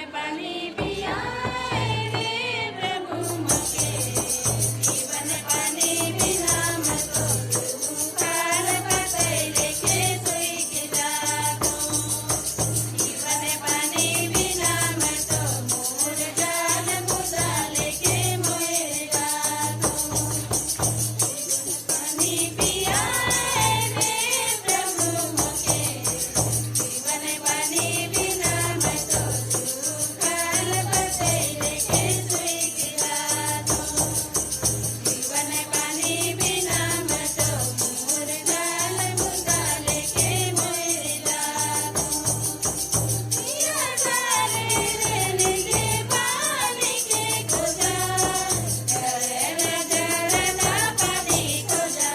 पानी पियाए रे प्रभु मोके, जीवन पानी बिना मैं तो सूखाल पतई लेके सोई गिरा दूं। जीवन पानी बिना मैं तो मुर्जाल मुर्दा लेके मोएगा दूं। पानी पियाए रे प्रभु मोके, जीवन पानी बिना मैं तो सूखाल पतई लेके सोई गिरा दूं। जीवन पानी बिना मैं तो मुर्जाल मुर्दा लेके मोएगा दूं। पिया सारे रहने दे पानी के खोजा, झरना पानी खोजा।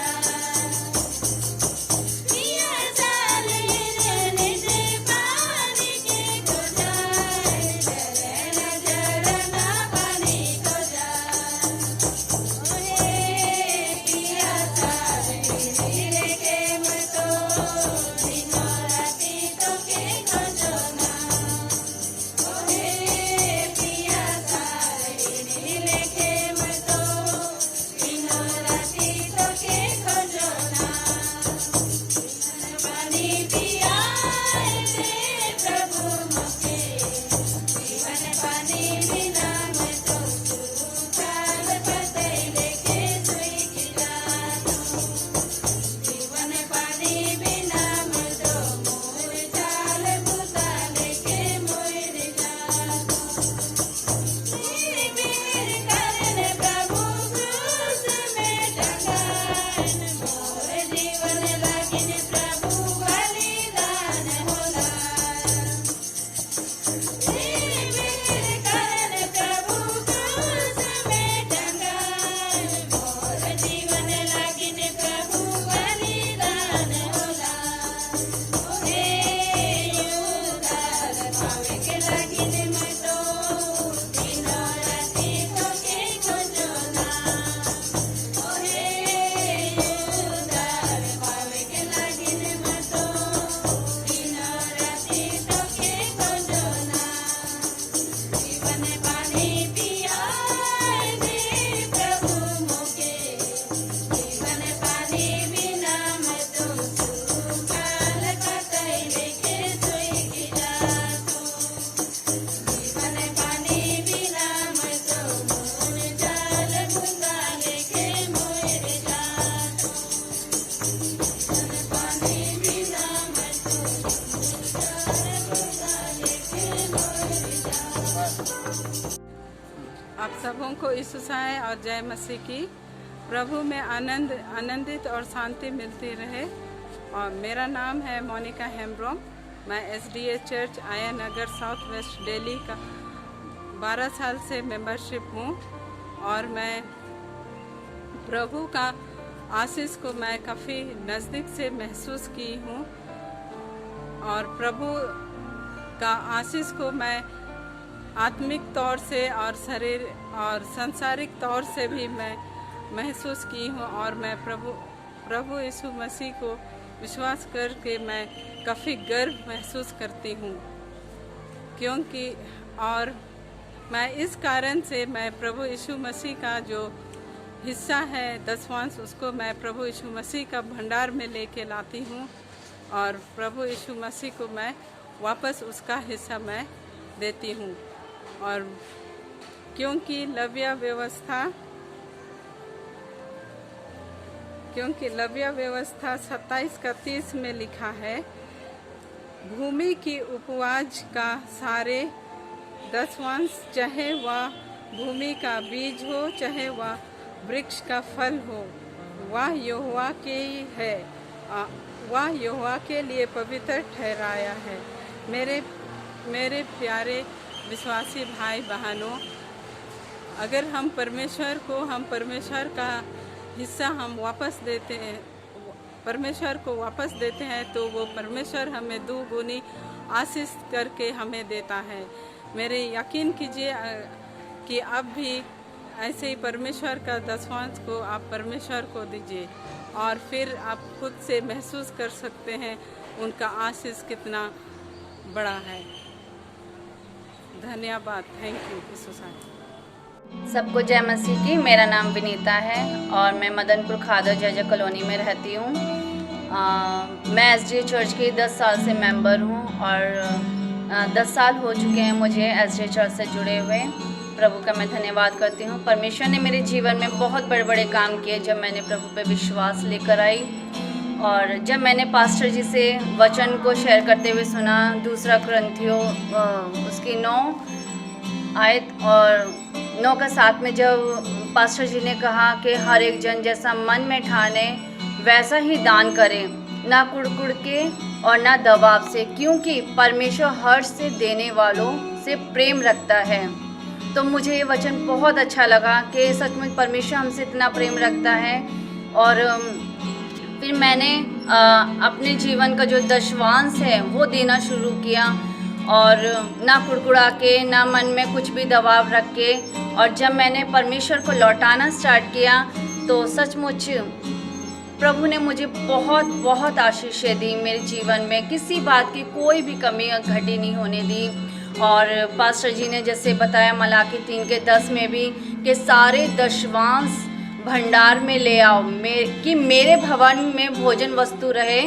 पिया सारे रहने दे पानी के खोजा, झरना पानी खोजा। ओहे पिया सारे लेके मैं तो दिनों राती तो के खोजो ना। ओहे पिया सारे लेके मैं तो दिनों राती तो के खोजो ना। पानी पियाए रे प्रभु मोके, जीवन पानी बिना मैं तो सूखाल पतई लेके सोई गिरा दूं। जीवन पानी बिना मैं तो मुर्जाल मुर्दा लेके मोएगा दूं। मेरी मेर करन प्रभु क्रूस में टंगान, मोर जीवन लागिन प्रभु बलिदान होला। मेरी मेर करन प्रभु क्रूस में टंगान, मोर जीवन लागिन प्रभु बलिदान होला। ओहे उद्धार पावे के लागिन मैं तो दिनों राती तो के खोजो ना। ओहे उद्धार पावे के लागिन मैं तो दिनों राती तो के खोजो ना। जीवन पानी पियाए रे प्रभु मोके, जीवन पानी बिना मैं तो सूखाल पतई लेके सोई गिरा दूं। जीवन पानी बिना मैं तो मुर्जाल मुर्दा लेके मोएगा दूं। जीवन पानी बिना मैं तो मुर्जाल मुर्दा लेके मोएगा दूं। आप सबों को यीशु मसीह और जय मसीह की प्रभु में आनंदित और शांति मिलती रहे। और मेरा नाम है मोनिका हेम्ब्रोम। मैं एसडीए चर्च आया नगर साउथ वेस्ट दिल्ली का 12 साल से मेंबरशिप हूँ। और मैं प्रभु का आशीष को मैं काफ़ी नज़दीक से महसूस की हूँ। और प्रभु का आशीष को मैं आत्मिक तौर से और शरीर और सांसारिक तौर से भी मैं महसूस की हूँ। और मैं प्रभु यीशु मसीह को विश्वास करके मैं काफ़ी गर्व महसूस करती हूँ। क्योंकि और मैं इस कारण से मैं प्रभु यीशु मसीह का जो हिस्सा है दसवांश, उसको मैं प्रभु यीशु मसीह का भंडार में लेके लाती हूँ। और प्रभु यीशु मसीह को मैं वापस उसका हिस्सा मैं देती हूँ। और क्योंकि लव्य व्यवस्था 27:31 में लिखा है, भूमि की उपज का सारे दसवांश, चाहे वह भूमि का बीज हो चाहे वह वृक्ष का फल हो, वह यहोवा के ही है, वह यहोवा के लिए पवित्र ठहराया है। मेरे प्यारे विश्वासी भाई बहनों, अगर हम परमेश्वर का हिस्सा हम वापस देते हैं, परमेश्वर को वापस देते हैं, तो वो परमेश्वर हमें दुगुनी आशीष करके हमें देता है। मेरे यकीन कीजिए कि अब भी ऐसे ही परमेश्वर का दसवांश को आप परमेश्वर को दीजिए और फिर आप खुद से महसूस कर सकते हैं उनका आशीष कितना बड़ा है। धन्यवाद। थैंक यू यीशु साहेब। सबको जय मसीह की। मेरा नाम विनीता है और मैं मदनपुर खादर जजा कॉलोनी में रहती हूँ। मैं एसडी चर्च की 10 साल से मेंबर हूँ और 10 साल हो चुके हैं मुझे एसडी चर्च से जुड़े हुए। प्रभु का मैं धन्यवाद करती हूँ। परमेश्वर ने मेरे जीवन में बहुत बड़े बड़े काम किए जब मैंने प्रभु पे विश्वास लेकर आई। और जब मैंने पास्टर जी से वचन को शेयर करते हुए सुना, 2 कुरिन्थियों उसकी 9 आयत और 9 का 7 में जब पास्टर जी ने कहा कि हर एक जन जैसा मन में ठाने वैसा ही दान करे, ना कुड़कुड़ के और ना दबाव से, क्योंकि परमेश्वर हर्ष से देने वालों से प्रेम रखता है। तो मुझे ये वचन बहुत अच्छा लगा कि सचमुच परमेश्वर हमसे इतना प्रेम रखता है। और फिर मैंने अपने जीवन का जो दशवांश है वो देना शुरू किया और ना कुड़कुड़ा के, ना मन में कुछ भी दबाव रख के। और जब मैंने परमेश्वर को लौटाना स्टार्ट किया तो सचमुच प्रभु ने मुझे बहुत बहुत आशीषें दी। मेरे जीवन में किसी बात की कोई भी कमी घटी नहीं होने दी। और पास्टर जी ने जैसे बताया मलाकी 3:10 में भी कि सारे दशवांश भंडार में ले आओ कि मेरे भवन में भोजन वस्तु रहे।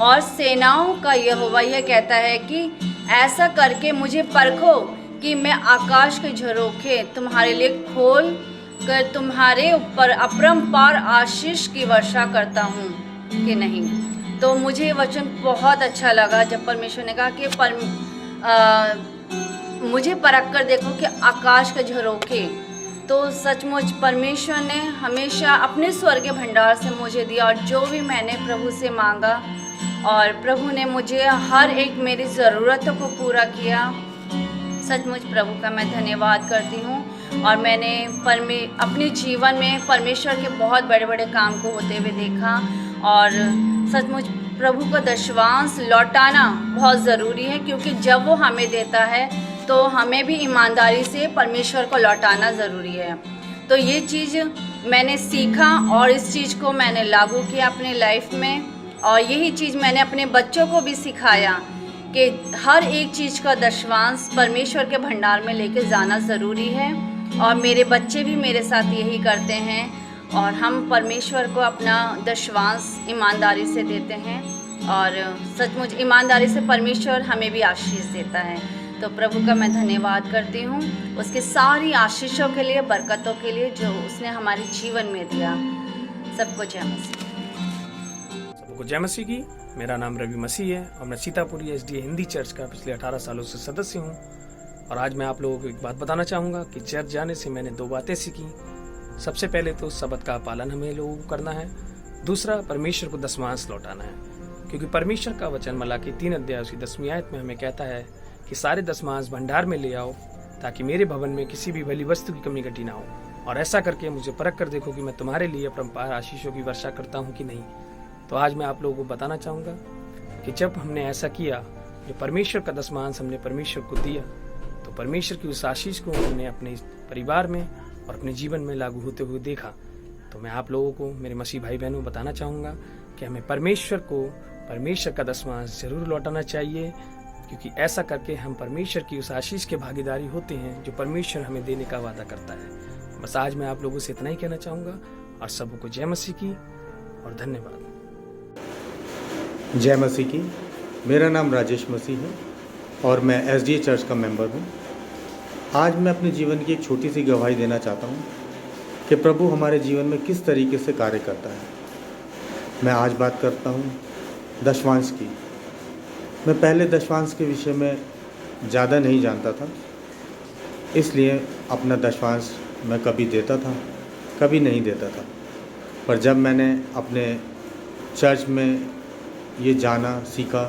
और सेनाओं का यहोवा यह कहता है कि ऐसा करके मुझे परखो कि मैं आकाश के झरोखे तुम्हारे लिए खोल कर तुम्हारे ऊपर अपरंपार आशीष की वर्षा करता हूँ कि नहीं। तो मुझे ये वचन बहुत अच्छा लगा जब परमेश्वर ने कहा कि मुझे परख कर देखो कि आकाश के झरोखे। तो सचमुच परमेश्वर ने हमेशा अपने स्वर्गीय भंडार से मुझे दिया और जो भी मैंने प्रभु से मांगा और प्रभु ने मुझे हर एक मेरी ज़रूरतों को पूरा किया। सचमुच प्रभु का मैं धन्यवाद करती हूँ। और मैंने अपने जीवन में परमेश्वर के बहुत बड़े बड़े काम को होते हुए देखा। और सचमुच प्रभु का दशवांश लौटाना बहुत ज़रूरी है, क्योंकि जब वो हमें देता है तो हमें भी ईमानदारी से परमेश्वर को लौटाना ज़रूरी है। तो ये चीज़ मैंने सीखा और इस चीज़ को मैंने लागू किया अपने लाइफ में। और यही चीज़ मैंने अपने बच्चों को भी सिखाया कि हर एक चीज़ का दशवांश परमेश्वर के भंडार में लेके जाना ज़रूरी है। और मेरे बच्चे भी मेरे साथ यही करते हैं और हम परमेश्वर को अपना दशवांश ईमानदारी से देते हैं। और सचमुच ईमानदारी से परमेश्वर हमें भी आशीष देता है। तो प्रभु का मैं धन्यवाद करती हूँ उसके सारी आशीषों के लिए, बरकतों के लिए जो उसने हमारे जीवन में दिया। सबको जय मसीह। सबको जय मसीह की। मेरा नाम रवि मसीह है और मैं सीतापुरी एसडी हिंदी चर्च का पिछले 18 सालों से सदस्य हूँ। और आज मैं आप लोगों को एक बात बताना चाहूँगा कि चर्च जाने से मैंने 2 बातें सीखी। सबसे पहले तो सबत का पालन हमें लोगों को करना है, दूसरा परमेश्वर को दशवांश लौटाना है। क्योंकि परमेश्वर का वचन मलाकी 3 उसकी 10वीं आयत में हमें कहता है कि सारे दशवांश भंडार में ले आओ ताकि मेरे भवन में किसी भी भली वस्तु की कमी घटी ना हो। और ऐसा करके मुझे परख कर देखो कि मैं तुम्हारे लिए अपरंपार आशीषों की वर्षा करता हूँ कि नहीं। तो आज मैं आप लोगों को बताना चाहूँगा कि जब हमने ऐसा किया, जो परमेश्वर का दशवांश हमने परमेश्वर को दिया, तो परमेश्वर की उस आशीष को हमने अपने परिवार में और अपने जीवन में लागू होते हुए देखा। तो मैं आप लोगों को, मेरे मसीह भाई बहनों, बताना चाहूँगा कि हमें परमेश्वर का दशवांश जरूर लौटाना चाहिए, क्योंकि ऐसा करके हम परमेश्वर की उस आशीष के भागीदारी होते हैं जो परमेश्वर हमें देने का वादा करता है। बस आज मैं आप लोगों से इतना ही कहना चाहूँगा और सबको जय मसीह की और धन्यवाद। जय मसीह की। मेरा नाम राजेश मसीह है और मैं एसडी चर्च का मेंबर हूँ। आज मैं अपने जीवन की एक छोटी सी गवाही देना चाहता हूँ कि प्रभु हमारे जीवन में किस तरीके से कार्य करता है। मैं आज बात करता हूँ दशवांश की। मैं पहले दशवांश के विषय में ज़्यादा नहीं जानता था, इसलिए अपना दशवांश मैं कभी देता था, कभी नहीं देता था। पर जब मैंने अपने चर्च में ये जाना सीखा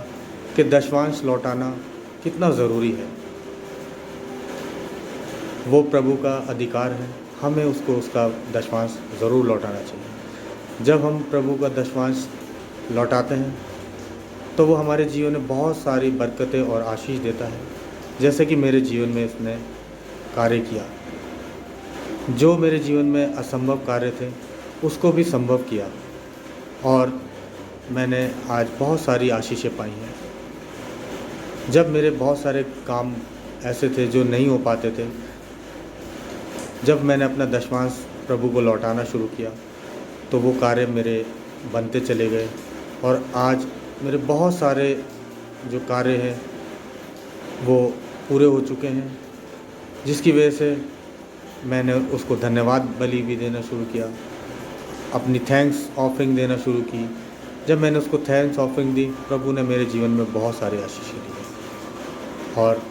कि दशवांश लौटाना कितना ज़रूरी है, वो प्रभु का अधिकार है, हमें उसका दशवांश ज़रूर लौटाना चाहिए। जब हम प्रभु का दशवांश लौटाते हैं तो वो हमारे जीवन में बहुत सारी बरकतें और आशीष देता है, जैसे कि मेरे जीवन में इसने कार्य किया। जो मेरे जीवन में असंभव कार्य थे उसको भी संभव किया और मैंने आज बहुत सारी आशीषें पाई हैं। जब मेरे बहुत सारे काम ऐसे थे जो नहीं हो पाते थे। जब मैंने अपना दशमांश प्रभु को लौटाना शुरू किया तो वो कार्य मेरे बनते चले गए और आज मेरे बहुत सारे जो कार्य हैं वो पूरे हो चुके हैं, जिसकी वजह से मैंने उसको धन्यवाद बलि भी देना शुरू किया, अपनी थैंक्स ऑफरिंग देना शुरू की। जब मैंने उसको थैंक्स ऑफरिंग दी, प्रभु ने मेरे जीवन में बहुत सारे आशीष दिए और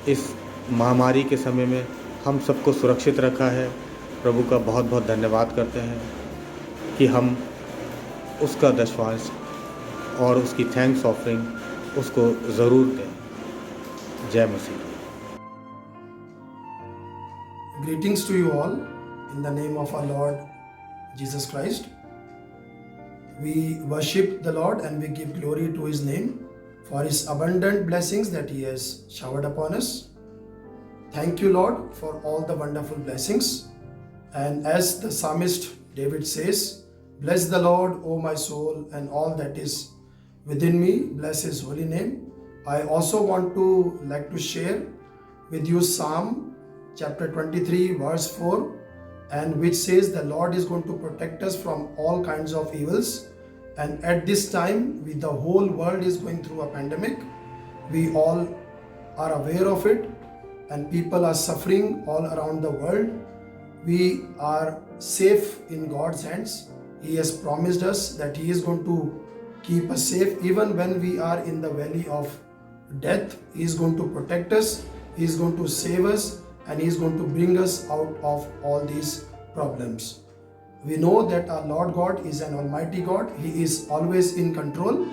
इस महामारी के समय में हम सबको सुरक्षित रखा है। प्रभु का बहुत बहुत धन्यवाद करते हैं कि हम उसका दशवांश और उसकी थैंक्स ऑफरिंग उसको ज़रूर दें। जय मसीह। Greetings to you all in the name of our Lord Jesus Christ. We worship the Lord and we give glory to His name for His abundant blessings that He has showered upon us. Thank you, Lord, for all the wonderful blessings. And as the psalmist David says, bless the Lord, O my soul, and all that is within me, bless His holy name. I also want to like to share with you Psalm chapter 23 verse 4, and which says the Lord is going to protect us from all kinds of evils. And at this time, the whole world is going through a pandemic. We all are aware of it, and people are suffering all around the world. We are safe in God's hands. He has promised us that He is going to keep us safe even when we are in the valley of death. He is going to protect us, He is going to save us, and He is going to bring us out of all these problems. We know that our Lord God is an almighty God. He is always in control,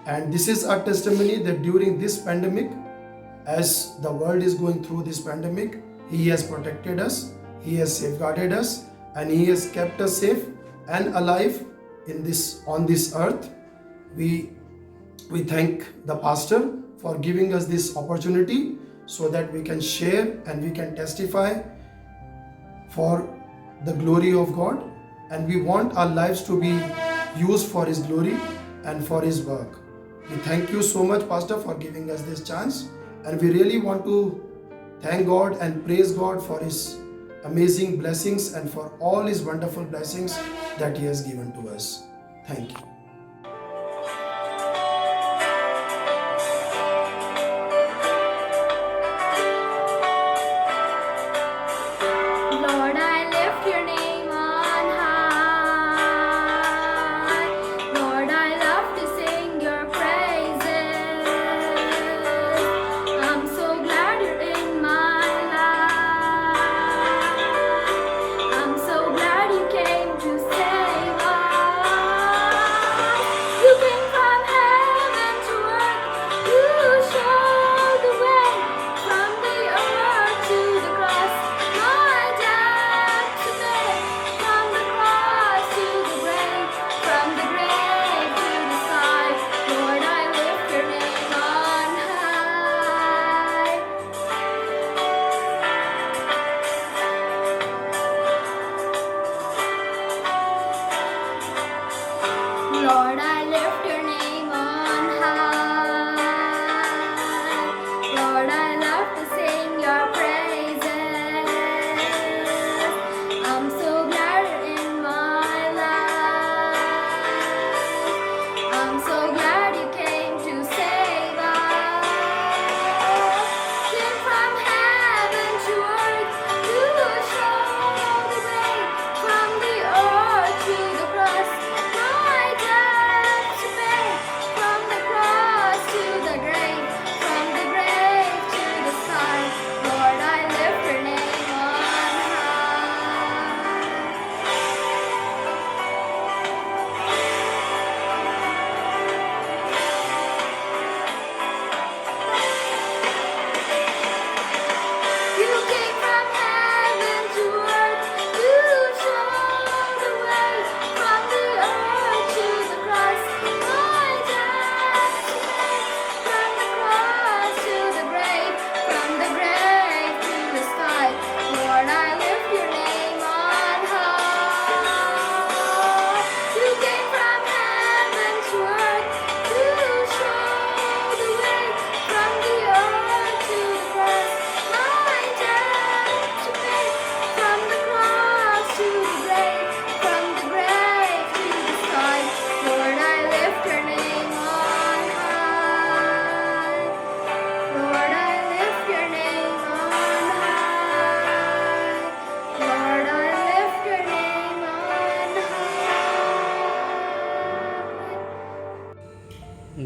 and this is our testimony that during this pandemic, as the world is going through this pandemic, He has protected us, He has safeguarded us, and He has kept us safe and alive on this earth. We thank the pastor for giving us this opportunity so that we can share and we can testify for the glory of God, and we want our lives to be used for His glory and for His work. We thank you so much, Pastor, for giving us this chance, and we really want to thank God and praise God for His amazing blessings and for all His wonderful blessings that He has given to us. Thank you. Lord, I lift your name on high. Lord, I love to sing your praises. I'm so glad you're in my life. I'm so glad you came to save us.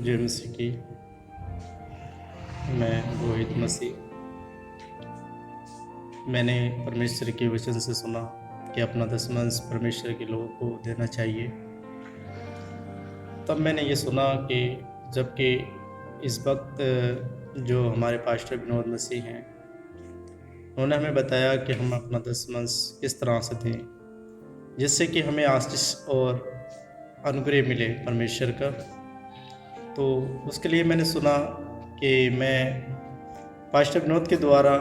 जय मसीह की। मैं रोहित मसीह। मैंने परमेश्वर के वचन से सुना कि अपना दशमांश परमेश्वर के लोगों को देना चाहिए। तब मैंने ये सुना कि जबकि इस वक्त जो हमारे पास्टर विनोद मसीह हैं, उन्होंने हमें बताया कि हम अपना दशमांश किस तरह से दें जिससे कि हमें आशीष और अनुग्रह मिले परमेश्वर का। तो उसके लिए मैंने सुना कि मैं पास्टर विनोद के द्वारा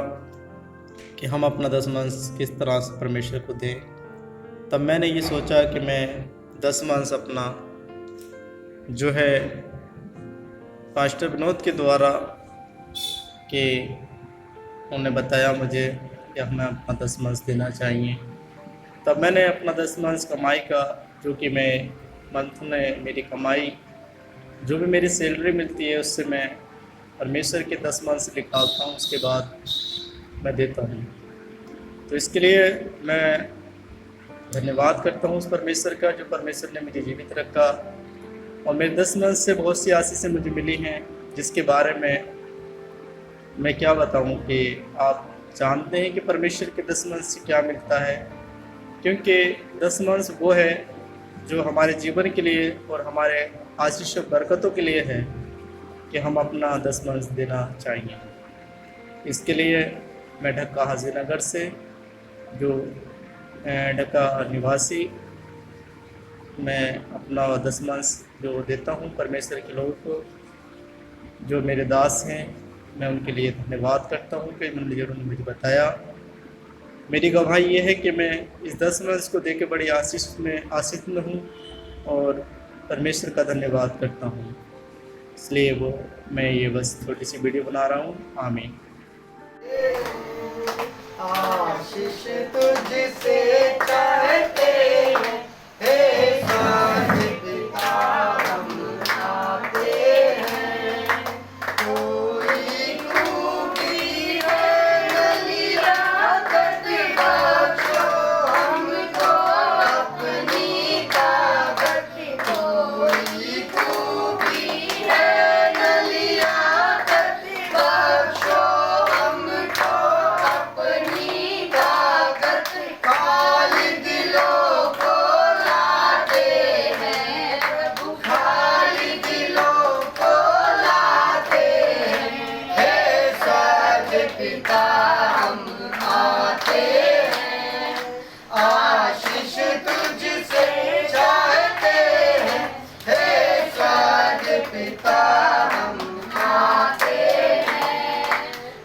कि हम अपना दशमांश किस तरह से परमेश्वर को दें। तब मैंने ये सोचा कि मैं दशमांश अपना जो है पास्टर विनोद के द्वारा कि उन्होंने बताया मुझे कि हमें अपना दशमांश देना चाहिए। तब मैंने अपना दशमांश कमाई का, जो कि मैं मंथ में मेरी कमाई जो भी मेरी सैलरी मिलती है उससे मैं परमेश्वर के दशमांश निकालता हूँ, उसके बाद मैं देता हूँ। तो इसके लिए मैं धन्यवाद करता हूँ उस परमेश्वर का जो परमेश्वर ने मुझे जीवित रखा और मेरे दशमांश से बहुत सी आशीषें मुझे मिली हैं, जिसके बारे में मैं क्या बताऊँ कि आप जानते हैं कि परमेश्वर के दशमांश से क्या मिलता है, क्योंकि दशमांश वो है जो हमारे जीवन के लिए और हमारे आशीष और बरकतों के लिए है कि हम अपना दशमांश देना चाहिए। इसके लिए मैं ढक्का हाजीनगर से, जो ढक्का निवासी, मैं अपना दशमांश जो देता हूँ परमेश्वर के लोगों को, जो मेरे दास हैं, मैं उनके लिए धन्यवाद करता हूँ कि उन्होंने मुझे बताया। मेरी गवाही ये है कि मैं इस दशमांश को देके बड़ी आशीष में हूँ और परमेश्वर का धन्यवाद करता हूँ। इसलिए मैं ये बस छोटी सी वीडियो बना रहा हूँ। आमीन। आशीष तुझसे चाहते हैं, हे सारे पिता हम आते हैं। कोई खूबी है नलिया कद बख्शो हमको अपनी ताकत। कोई खूबी है नलिया कद बख्शो हमको अपनी ताकत। खाली दिलों को लाते हैं प्रभु, खाली दिलों को लाते हैं। हे स्वर्ग पिता हम आते हैं, आशीष तुझसे चाहते हैं। हे स्वर्ग पिता हम आते हैं।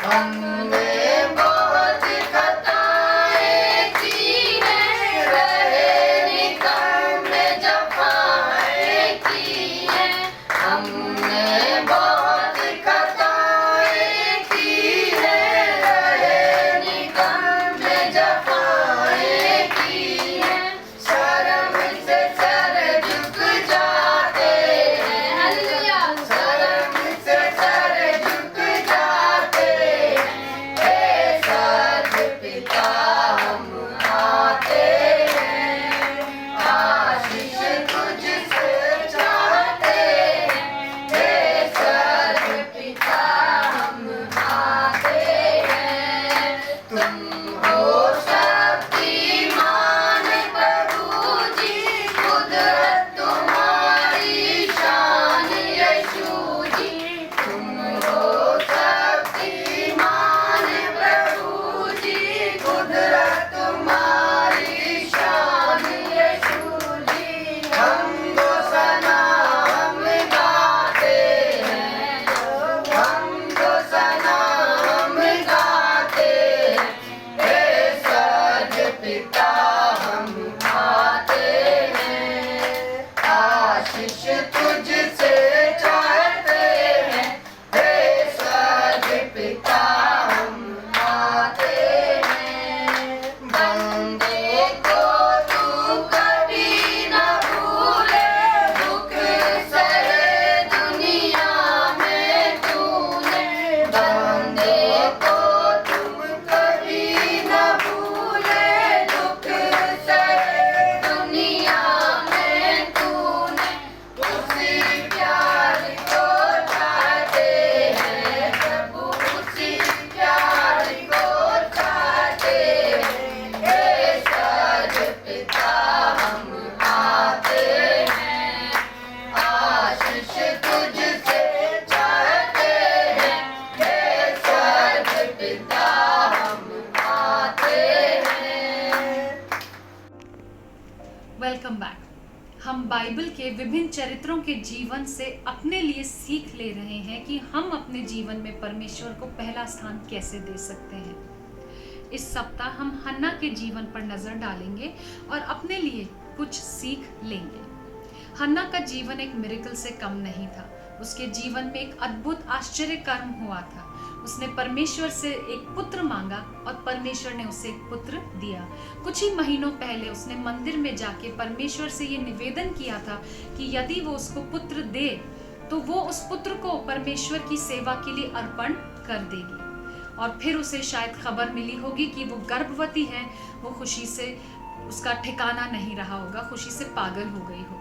हमने बहुत खताएं की हैं, रहे निकम में जफाएं की हैं। हमने बहुत खताएं की हैं, रहे निकम में जफाएं की वेलकम बैक। हम बाइबल के विभिन्न चरित्रों के जीवन से अपने लिए सीख ले रहे हैं कि हम अपने जीवन में परमेश्वर को पहला स्थान कैसे दे सकते हैं। इस सप्ताह हम हन्ना के जीवन पर नजर डालेंगे और अपने लिए कुछ सीख लेंगे। हन्ना का जीवन एक मिरेकल से कम नहीं था। उसके जीवन में एक अद्भुत आश्चर्य कर्म हुआ था। उसने परमेश्वर से एक पुत्र मांगा और परमेश्वर ने उसे एक पुत्र दिया। कुछ ही महीनों पहले उसने मंदिर में जाके परमेश्वर से ये निवेदन किया था कि यदि वो उसको पुत्र दे तो वो उस पुत्र को परमेश्वर की सेवा के लिए अर्पण कर देगी। और फिर उसे शायद खबर मिली होगी कि वो गर्भवती है। वो खुशी से, उसका ठिकाना नहीं रहा होगा, खुशी से पागल हो गई होगी।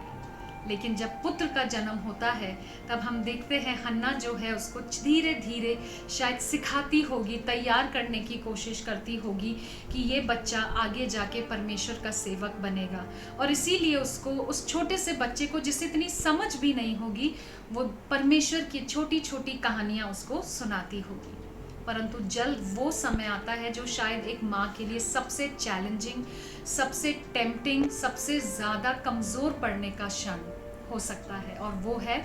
लेकिन जब पुत्र का जन्म होता है तब हम देखते हैं हन्ना जो है उसको धीरे धीरे शायद सिखाती होगी, तैयार करने की कोशिश करती होगी कि ये बच्चा आगे जाके परमेश्वर का सेवक बनेगा। और इसीलिए उसको, उस छोटे से बच्चे को जिसे इतनी समझ भी नहीं होगी, वो परमेश्वर की छोटी छोटी कहानियाँ उसको सुनाती होगी। परंतु जल्द वो समय आता है जो शायद एक माँ के लिए सबसे चैलेंजिंग, सबसे टेम्पटिंग, सबसे ज़्यादा कमज़ोर पड़ने का क्षण हो सकता है। और वो है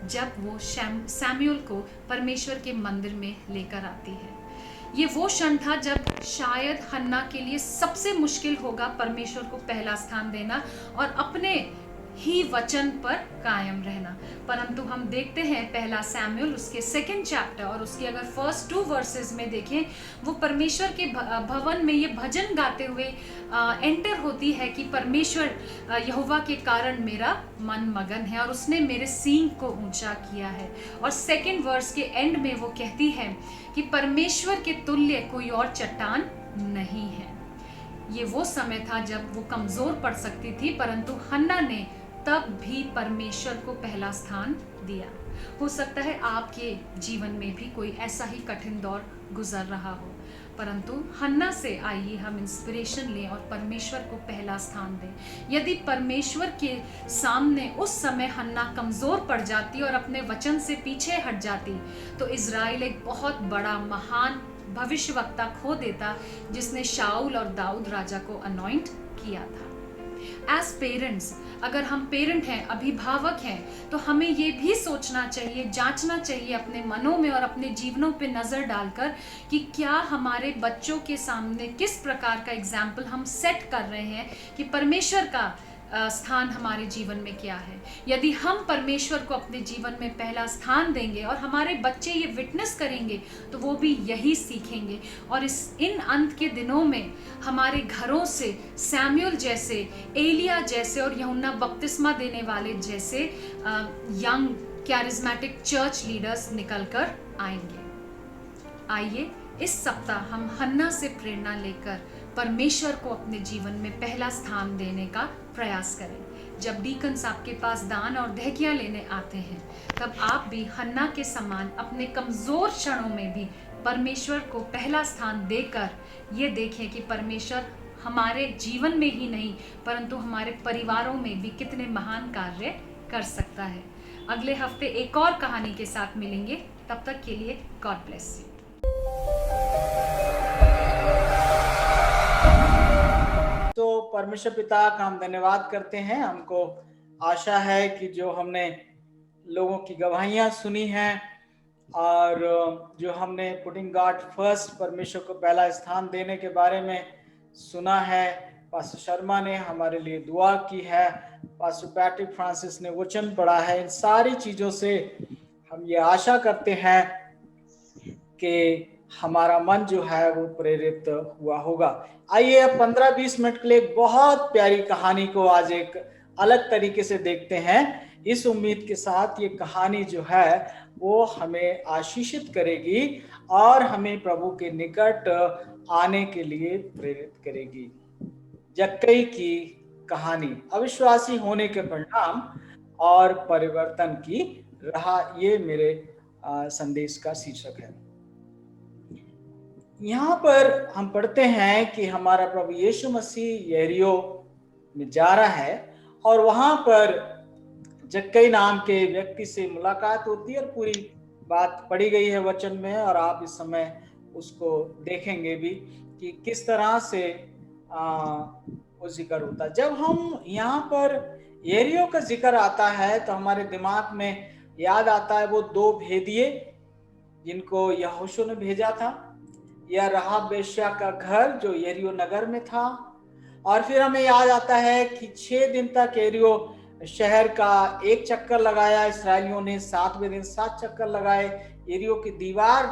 जब वो सैमुअल को परमेश्वर के मंदिर में लेकर आती है। ये वो क्षण था जब शायद हन्ना के लिए सबसे मुश्किल होगा परमेश्वर को पहला स्थान देना और अपने ही वचन पर कायम रहना। परंतु हम देखते हैं पहला सैमुअल उसके 2nd चैप्टर और उसकी अगर फर्स्ट 2 वर्सेस में देखें, वो परमेश्वर के भवन में ये भजन गाते हुए एंटर होती है कि परमेश्वर यहोवा के कारण मेरा मन मगन है और उसने मेरे सींग को ऊंचा किया है। और 2nd वर्स के एंड में वो कहती है कि परमेश्वर के तुल्य कोई और चट्टान नहीं है। ये वो समय था जब वो कमजोर पड़ सकती थी, परंतु हन्ना ने तब भी परमेश्वर को पहला स्थान दिया। हो सकता है आपके जीवन में भी कोई ऐसा ही कठिन दौर गुजर रहा हो, परंतु हन्ना से आइए हम इंस्पिरेशन लें और परमेश्वर को पहला स्थान दें। यदि परमेश्वर के सामने उस समय हन्ना कमज़ोर पड़ जाती और अपने वचन से पीछे हट जाती तो इज़राइल एक बहुत बड़ा महान भविष्यवक्ता खो देता जिसने शाऊल और दाऊद राजा को अनॉइंट किया था। एज पेरेंट्स, अगर हम पेरेंट हैं, अभिभावक हैं, तो हमें ये भी सोचना चाहिए, जांचना चाहिए अपने मनों में और अपने जीवनों पे नज़र डालकर कि क्या हमारे बच्चों के सामने किस प्रकार का एग्जाम्पल हम सेट कर रहे हैं कि परमेश्वर का स्थान हमारे जीवन में क्या है। यदि हम परमेश्वर को अपने जीवन में पहला स्थान देंगे और हमारे बच्चे ये विटनेस करेंगे तो वो भी यही सीखेंगे। और इन अंत के दिनों में हमारे घरों से सैमुअल जैसे, एलिया जैसे और यूहन्ना बपतिस्मा देने वाले जैसे यंग कैरिज्मेटिक चर्च लीडर्स निकल कर आएंगे। आइए इस सप्ताह हम हन्ना से प्रेरणा लेकर परमेश्वर को अपने जीवन में पहला स्थान देने का प्रयास करें। जब डीकन्स आपके पास दान और दहकियाँ लेने आते हैं तब आप भी हन्ना के समान अपने कमज़ोर क्षणों में भी परमेश्वर को पहला स्थान देकर ये देखें कि परमेश्वर हमारे जीवन में ही नहीं परंतु हमारे परिवारों में भी कितने महान कार्य कर सकता है। अगले हफ्ते एक और कहानी के साथ मिलेंगे। तब तक के लिए गॉड ब्लेस यू। तो परमेश्वर पिता का हम धन्यवाद करते हैं। हमको आशा है कि जो हमने लोगों की गवाहियाँ सुनी हैं और जो हमने पुटिंग गॉड फर्स्ट, परमेश्वर को पहला स्थान देने के बारे में सुना है, पास्टर शर्मा ने हमारे लिए दुआ की है, पास्टर पैट्रिक फ्रांसिस ने वचन पढ़ा है, इन सारी चीज़ों से हम ये आशा करते हैं कि हमारा मन जो है वो प्रेरित हुआ होगा। आइए अब 15-20 मिनट के लिए एक बहुत प्यारी कहानी को आज एक अलग तरीके से देखते हैं, इस उम्मीद के साथ ये कहानी जो है वो हमें आशीषित करेगी और हमें प्रभु के निकट आने के लिए प्रेरित करेगी। जक्कई की कहानी, अविश्वासी होने के परिणाम और परिवर्तन की राह, ये मेरे संदेश का शीर्षक है। यहाँ पर हम पढ़ते हैं कि हमारा प्रभु यीशु मसीह यरीहो में जा रहा है और वहां पर जक्कई नाम के व्यक्ति से मुलाकात होती है और पूरी बात पढ़ी गई है वचन में और आप इस समय उसको देखेंगे भी कि किस तरह से वो जिक्र होता है। जब हम यहाँ पर यरीहो का जिक्र आता है तो हमारे दिमाग में याद आता है वो दो भेदिए जिनको यहोशू ने भेजा था, या राहाब वेश्या का घर जो यरीहो नगर में था। और फिर हमें याद आता है कि 6 दिन तक यरीहो शहर का एक चक्कर लगाया इसराइलियों ने, 7वें दिन 7 चक्कर लगाए। यरीहो की दीवार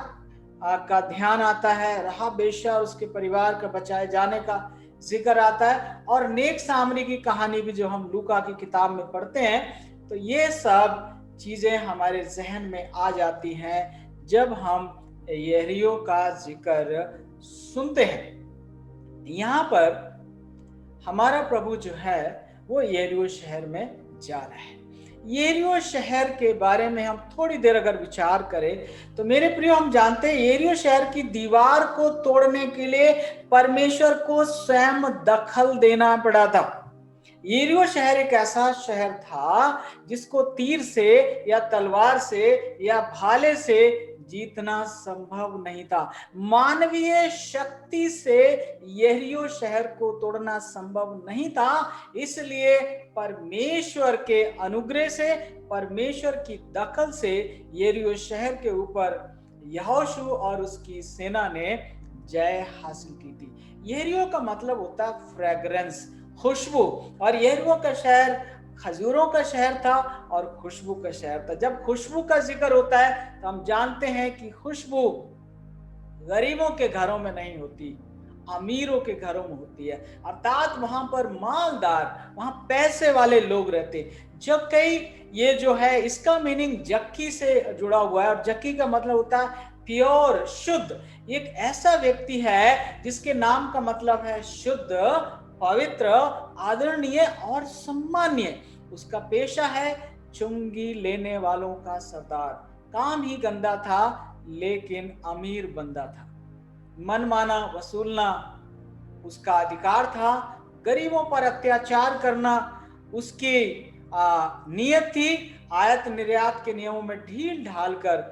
का ध्यान आता है, राहाब वेश्या और उसके परिवार का बचाए जाने का जिक्र आता है, और नेक सामरी की कहानी भी जो हम लूका की किताब में पढ़ते हैं। तो ये सब चीजें हमारे जहन में आ जाती हैं जब हम यरीहो का जिक्र सुनते हैं। यहाँ पर हमारा प्रभु जो है वो यरीहो शहर में जा रहा है। यरीहो शहर के बारे में हम थोड़ी देर अगर विचार करें तो मेरे प्रियो, हम जानते हैं यरीहो शहर की दीवार को तोड़ने के लिए परमेश्वर को स्वयं दखल देना पड़ा था। यरीहो शहर एक ऐसा शहर था जिसको तीर से या तलवार से या भाले से जीतना संभव नहीं था। मानवीय शक्ति से यरीहो शहर को तोड़ना संभव नहीं था। इसलिए परमेश्वर के अनुग्रह से, परमेश्वर की दखल से यरीहो शहर के ऊपर यहोशू और उसकी सेना ने जय हासिल की थी। यरीहो का मतलब होता है फ्रेग्रेंस, खुशबू, और यरीहो का शहर खजूरों का शहर था और खुशबू का शहर था। जब खुशबू का जिक्र होता है तो हम जानते हैं कि खुशबू गरीबों के घरों में नहीं होती, अमीरों के घरों में होती है। अर्थात वहां पर मालदार, वहां पैसे वाले लोग रहते। जब कई ये जो है इसका मीनिंग जक्की से जुड़ा हुआ है, और जक्की का मतलब होता है प्योर, शुद्ध। एक ऐसा व्यक्ति है जिसके नाम का मतलब है शुद्ध, पवित्र, आदरणीय और सम्मानीय। उसका पेशा है चुंगी लेने वालों का सरदार। काम ही गंदा था लेकिन अमीर बंदा था। मनमाना वसूलना उसका अधिकार था। गरीबों पर अत्याचार करना उसकी नियत थी। आयात निर्यात के नियमों में ढील ढालकर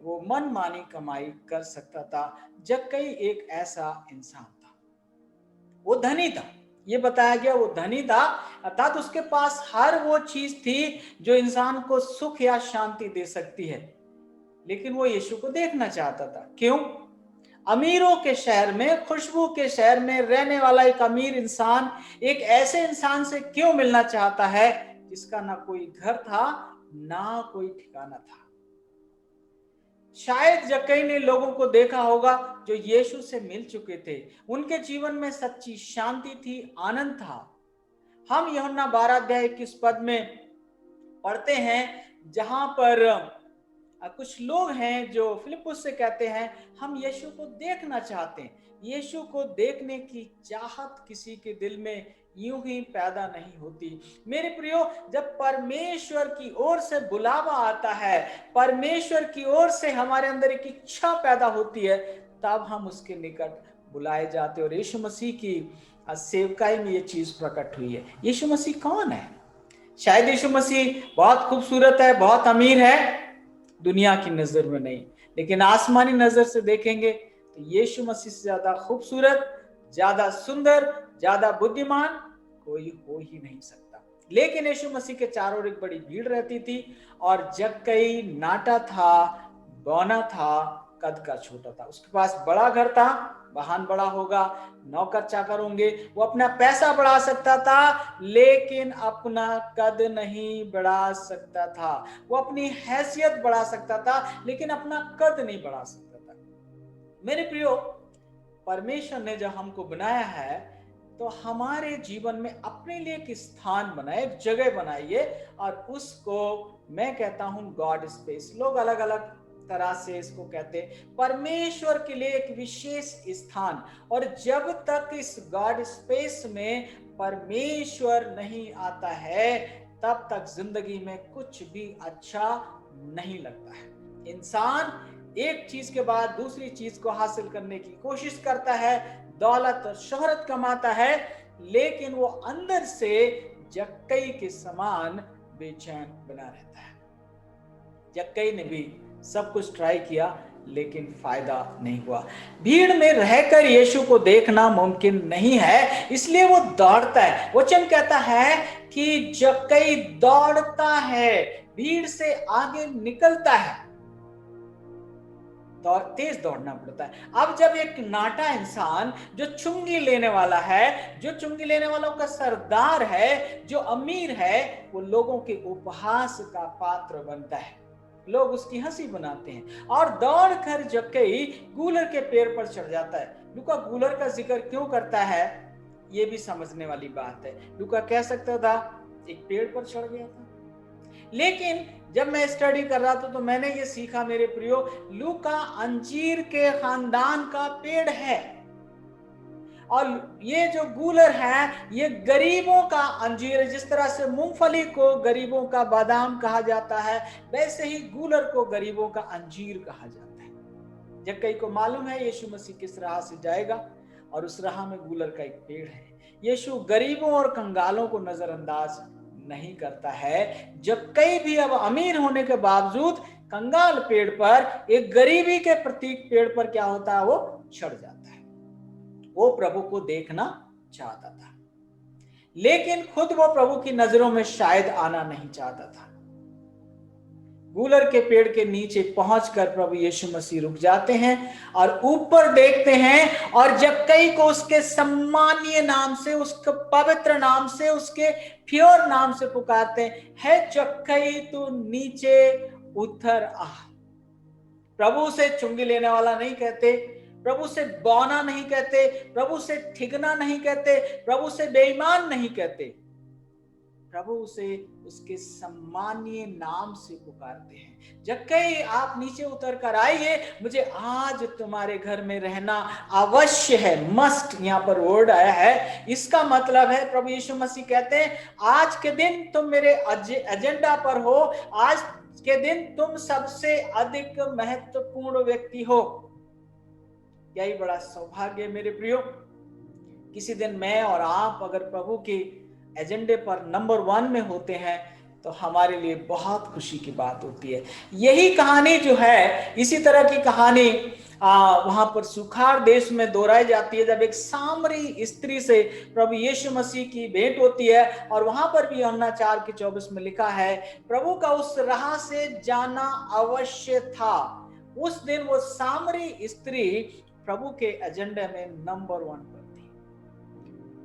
वो मनमानी कमाई कर सकता था। जक्कई एक ऐसा इंसान था। वो धनी था, ये बताया गया वो धनी था, अर्थात उसके पास हर वो चीज थी जो इंसान को सुख या शांति दे सकती है। लेकिन वो यीशु को देखना चाहता था। क्यों? अमीरों के शहर में, खुशबू के शहर में रहने वाला एक अमीर इंसान एक ऐसे इंसान से क्यों मिलना चाहता है जिसका ना कोई घर था ना कोई ठिकाना था। शायद जक्कई ने लोगों को देखा होगा जो यीशु से मिल चुके थे। उनके जीवन में सच्ची शांति थी, आनंद था। हम यूहन्ना 12:21 में पढ़ते हैं जहां पर कुछ लोग हैं जो फिलिप्पुस से कहते हैं हम यीशु को देखना चाहते हैं। यीशु को देखने की चाहत किसी के दिल में यूं ही पैदा नहीं होती। मेरे प्रियो, जब परमेश्वर की ओर से बुलावा आता है, परमेश्वर की ओर से हमारे अंदर एक इच्छा पैदा होती है, तब हम उसके निकट बुलाए जाते हैं। और यीशु मसीह की सेवकाई में ये चीज प्रकट हुई है। यीशु मसीह कौन है? शायद यीशु मसीह बहुत खूबसूरत है, बहुत अमीर है, दुनिया की नजर में नहीं, लेकिन आसमानी नजर से देखेंगे तो यीशु मसीह से ज्यादा खूबसूरत, ज्यादा सुंदर, ज्यादा बुद्धिमान कोई हो ही नहीं सकता। लेकिन यीशु मसीह के चारों ओर एक बड़ी भीड़ रहती थी, और जक्कई नाटा था, बौना था, कद का छोटा था। उसके पास बड़ा घर था, वाहन बड़ा होगा, नौकर चाकर होंगे, वो अपना पैसा बढ़ा सकता था लेकिन अपना कद नहीं बढ़ा सकता था। वो अपनी हैसियत बढ़ा सकता था लेकिन अपना कद नहीं बढ़ा सकता था। मेरे प्रियो, परमेश्वर ने जब हमको बनाया है तो हमारे जीवन में अपने लिए एक स्थान बनाए, एक जगह बनाइए, और उसको मैं कहता हूं गॉड स्पेस। लोग अलग अलग तरह से इसको कहते हैं। परमेश्वर के लिए एक विशेष स्थान, और जब तक इस गॉड स्पेस में परमेश्वर नहीं आता है तब तक जिंदगी में कुछ भी अच्छा नहीं लगता है। इंसान एक चीज के बाद दूसरी चीज को हासिल करने की कोशिश करता है, दौलत और शोहरत कमाता है, लेकिन वो अंदर से जक्कई के समान बेचैन बना रहता है। जक्कई ने भी सब कुछ ट्राई किया लेकिन फायदा नहीं हुआ। भीड़ में रहकर यीशु को देखना मुमकिन नहीं है, इसलिए वो दौड़ता है। वचन कहता है कि जक्कई दौड़ता है, भीड़ से आगे निकलता है, तेज दौड़ना पड़ता है। अब जब एक नाटा इंसान जो चुंगी लेने वाला है, जो चुंगी लेने वालों का सरदार है, जो अमीर है, वो लोगों के उपहास का पात्र बनता है, लोग उसकी हंसी बनाते हैं। और दौड़कर जक्कई गूलर के पेड़ पर चढ़ जाता है। लूका गूलर का जिक्र क्यों करता है, ये भी समझने वाली बात है। लूका कह सकता था एक पेड़ पर चढ़ गया था, लेकिन जब मैं स्टडी कर रहा था तो मैंने ये सीखा मेरे प्रियो, लूका अंजीर के खानदान का पेड़ है, और ये जो गूलर है ये गरीबों का अंजीर है। जिस तरह से मूंगफली को गरीबों का बादाम कहा जाता है, वैसे ही गूलर को गरीबों का अंजीर कहा जाता है। जक्कई को मालूम है यीशु मसीह किस राह से जाएगा, और उस राह में गूलर का एक पेड़ है। यीशु गरीबों और कंगालों को नजरअंदाज नहीं करता है। जक्कई भी अब अमीर होने के बावजूद कंगाल पेड़ पर, एक गरीबी के प्रतीक पेड़ पर क्या होता है, वो चढ़ जाता है। वो प्रभु को देखना चाहता था, लेकिन खुद वो प्रभु की नजरों में शायद आना नहीं चाहता था। गूलर के पेड़ के नीचे पहुंचकर प्रभु यीशु मसीह रुक जाते हैं और ऊपर देखते हैं, और जक्कई को उसके सम्मानीय नाम से, उसके पवित्र नाम से, उसके प्योर नाम से पुकारते हैं, है जक्कई तू नीचे उतर आ। प्रभु से चुंगी लेने वाला नहीं कहते, प्रभु से बौना नहीं कहते, प्रभु से ठिगना नहीं कहते, प्रभु से बेईमान नहीं कहते, प्रभु उसे उसके सम्मानीय नाम से पुकारते हैं। जक्कई आप नीचे उतर कर आइए, मुझे आज तुम्हारे घर में रहना अवश्य है। मस्ट यहाँ पर वर्ड आया है, इसका मतलब है प्रभु यीशु मसीह कहते हैं आज के दिन तुम मेरे एजेंडा पर हो, आज के दिन तुम सबसे अधिक महत्वपूर्ण व्यक्ति हो। यही बड़ा सौभाग्य मेरे प्रियो, किसी दिन मैं और आप अगर प्रभु के एजेंडे पर नंबर 1 में होते हैं तो हमारे लिए बहुत खुशी की बात होती है। यही कहानी जो है, इसी तरह की कहानी वहां पर सुखाड़ देश में दोहराई जाती है, जब एक सामरी स्त्री से प्रभु यीशु मसीह की भेंट होती है। और वहां पर भी यूहन्ना 4:24 में लिखा है, प्रभु का उस राह से जाना अवश्य था। उस दिन वो सामरी स्त्री प्रभु के एजेंडे में नंबर 1 पर थी।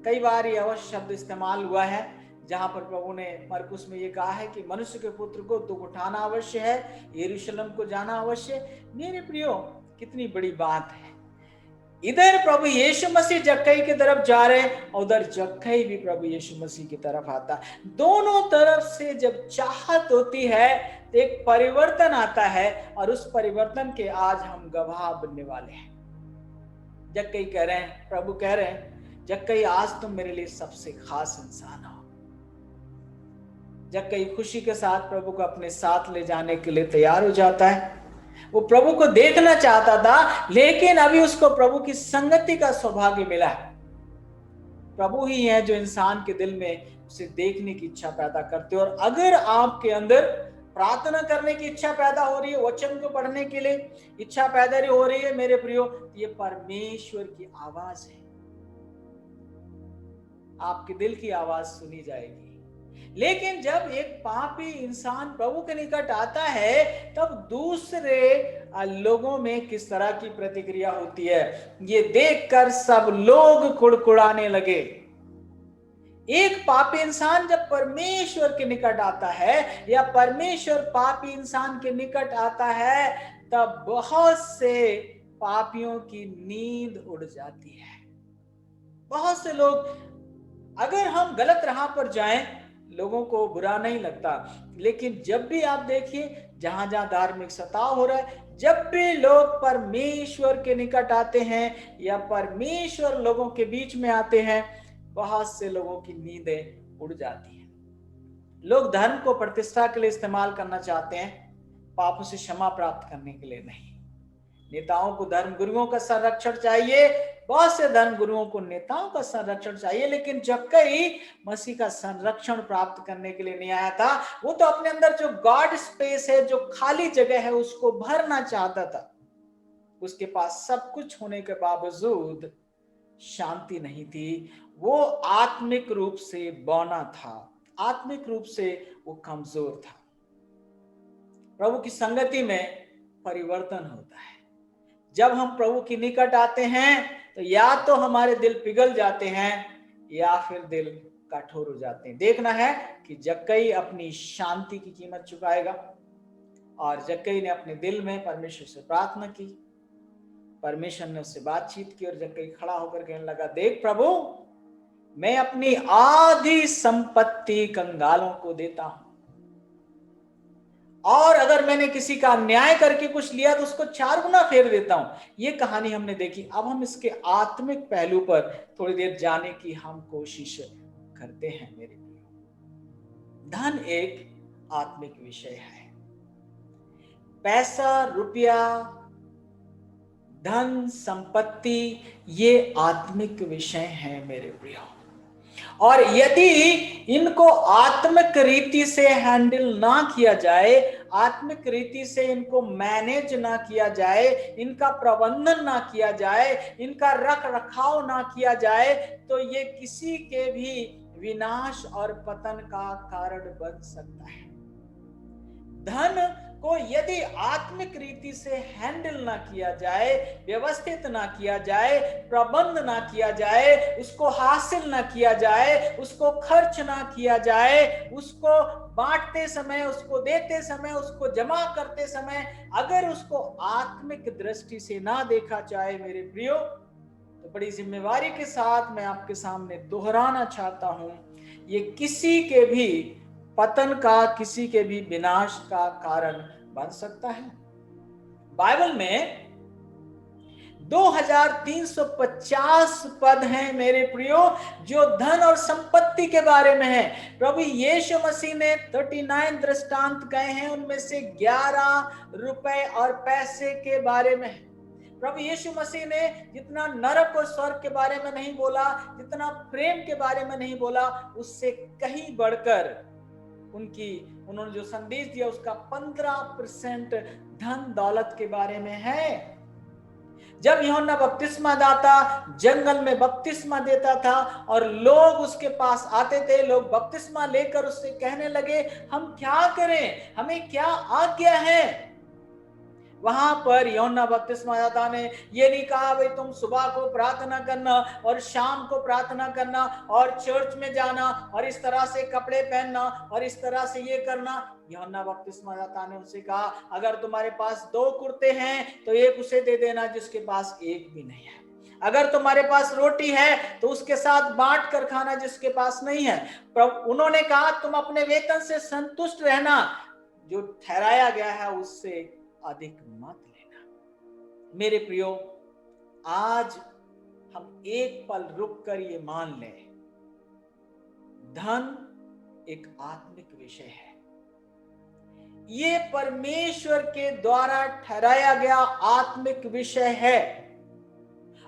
कई बार ये अवश्य शब्द इस्तेमाल हुआ है, जहां पर प्रभु ने मरकुस में ये कहा है कि मनुष्य के पुत्र को दुख उठाना अवश्य है, यरूशलेम को जाना अवश्य। मेरे प्रियो, कितनी बड़ी बात है। इधर प्रभु यीशु मसीह जक्कई की तरफ जा रहे, और उधर जक्कई भी प्रभु यीशु मसीह की तरफ आता। दोनों तरफ से जब चाहत होती है तो एक परिवर्तन आता है, और उस परिवर्तन के आज हम गवाह बनने वाले हैं। जक्कई कह रहे हैं, प्रभु कह रहे हैं, जक्कई आज तुम मेरे लिए सबसे खास इंसान हो। जक्कई खुशी के साथ प्रभु को अपने साथ ले जाने के लिए तैयार हो जाता है। वो प्रभु को देखना चाहता था, लेकिन अभी उसको प्रभु की संगति का सौभाग्य मिला है। प्रभु ही है जो इंसान के दिल में उसे देखने की इच्छा पैदा करते हैं। और अगर आपके अंदर प्रार्थना करने की इच्छा पैदा हो रही है, वचन को पढ़ने के लिए इच्छा पैदा हो रही है, मेरे प्रियो, ये परमेश्वर की आवाज है। आपके दिल की आवाज सुनी जाएगी। लेकिन जब एक पापी इंसान प्रभु के निकट आता है, तब दूसरे लोगों में किस तरह की प्रतिक्रिया होती है, ये देखकर सब लोग कुड़कुड़ाने लगे। एक पापी इंसान जब परमेश्वर के निकट आता है, या परमेश्वर पापी इंसान के निकट आता है, तब बहुत से पापियों की नींद उड़ जाती है। बहुत से लोग, अगर हम गलत राह पर जाएं, लोगों को बुरा नहीं लगता, लेकिन जब भी आप देखिए जहां जहां धार्मिक सताव हो रहा है, जब भी लोग परमेश्वर के निकट आते हैं या परमेश्वर लोगों के बीच में आते हैं, बहुत से लोगों की नींदें उड़ जाती हैं। लोग धर्म को प्रतिष्ठा के लिए इस्तेमाल करना चाहते हैं, पापों से क्षमा प्राप्त करने के लिए नहीं। नेताओं को धर्म गुरुओं का संरक्षण चाहिए, बहुत से धर्म गुरुओं को नेताओं का संरक्षण चाहिए, लेकिन जक्कई मसीह का संरक्षण प्राप्त करने के लिए नहीं आया था। वो तो अपने अंदर जो गॉड स्पेस है, जो खाली जगह है, उसको भरना चाहता था। उसके पास सब कुछ होने के बावजूद शांति नहीं थी। वो आत्मिक रूप से बौना था, आत्मिक रूप से वो कमजोर था। प्रभु की संगति में परिवर्तन होता है। जब हम प्रभु के निकट आते हैं तो या तो हमारे दिल पिघल जाते हैं या फिर दिल कठोर हो जाते हैं। देखना है कि जक्कई अपनी शांति की कीमत चुकाएगा, और जक्कई ने अपने दिल में परमेश्वर से प्रार्थना की, परमेश्वर ने उससे बातचीत की, और जक्कई खड़ा होकर कहने लगा, देख प्रभु, मैं अपनी आधी संपत्ति कंगालों को देता हूं, और अगर मैंने किसी का अन्याय करके कुछ लिया तो उसको 4 गुना फेर देता हूं। ये कहानी हमने देखी। अब हम इसके आत्मिक पहलू पर थोड़ी देर जाने की हम कोशिश करते हैं। मेरे प्रिय, धन एक आत्मिक विषय है। पैसा, रुपया, धन, संपत्ति, ये आत्मिक विषय हैं मेरे प्रिय। और यदि इनको आत्मिक रीति से हैंडल ना किया जाए, आत्मिक रीति से इनको मैनेज ना किया जाए, इनका प्रबंधन ना किया जाए, इनका रख रखाव ना किया जाए, तो ये किसी के भी विनाश और पतन का कारण बन सकता है। धन को यदि आत्मिक रीति से हैंडल ना किया जाए, व्यवस्थित ना किया जाए, प्रबंध ना किया जाए, उसको हासिल ना किया जाए, उसको खर्च ना किया जाए, उसको बांटते समय, उसको देते समय, उसको जमा करते समय अगर उसको आत्मिक दृष्टि से ना देखा जाए मेरे प्रियो, तो बड़ी जिम्मेवारी के साथ मैं आपके सामने दोहराना चाहता हूं, ये किसी के भी पतन का, किसी के भी विनाश का कारण बन सकता है। बाइबल में 2350 पद हैं मेरे प्रियो, जो धन और संपत्ति के बारे में है। प्रभु यीशु मसीह ने 39 दृष्टांत कहे हैं, उनमें से 11 रुपए और पैसे के बारे में है। प्रभु यीशु मसीह ने जितना नरक और स्वर्ग के बारे में नहीं बोला, जितना प्रेम के बारे में नहीं बोला, उससे कहीं बढ़कर उन्होंने जो संदेश दिया उसका 15% धन दौलत के बारे में है। जब यूहन्ना बपतिस्मा दाता जंगल में बपतिस्मा देता था और लोग उसके पास आते थे, लोग बपतिस्मा लेकर उससे कहने लगे, हम क्या करें, हमें क्या आज्ञा है। वहां पर यूहन्ना बपतिस्मा दाता ने ये नहीं कहा भाई तुम सुबह को प्रार्थना करना और शाम को प्रार्थना करना और चर्च में जाना और इस तरह से कपड़े पहनना और इस तरह से ये करना। यूहन्ना बपतिस्मा दाता ने उनसे कहा, अगर तुम्हारे पास 2 कुर्ते हैं तो एक उसे दे देना जिसके पास एक भी नहीं है। अगर तुम्हारे पास रोटी है तो उसके साथ बांट कर खाना जिसके पास नहीं है। उन्होंने कहा तुम अपने वेतन से संतुष्ट रहना, जो ठहराया गया है उससे अधिक मत लेना। मेरे प्रियो, आज हम एक पल रुक कर ये मान लें, धन एक आत्मिक विषय है। ये परमेश्वर के द्वारा ठहराया गया आत्मिक विषय है,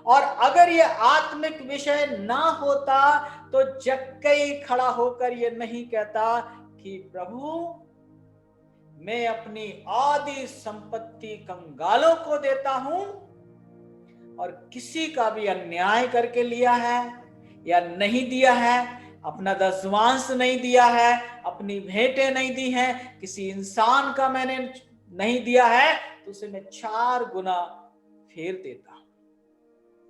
और अगर ये आत्मिक विषय ना होता तो जक्कई खड़ा होकर ये नहीं कहता कि प्रभु मैं अपनी आधी संपत्ति कंगालों को देता हूं, और किसी का भी अन्याय करके लिया है या नहीं दिया है, अपना दशमांश नहीं दिया है, अपनी भेंटें नहीं दी हैं, किसी इंसान का मैंने नहीं दिया है, तो उसे मैं 4 गुना फेर देता हूं।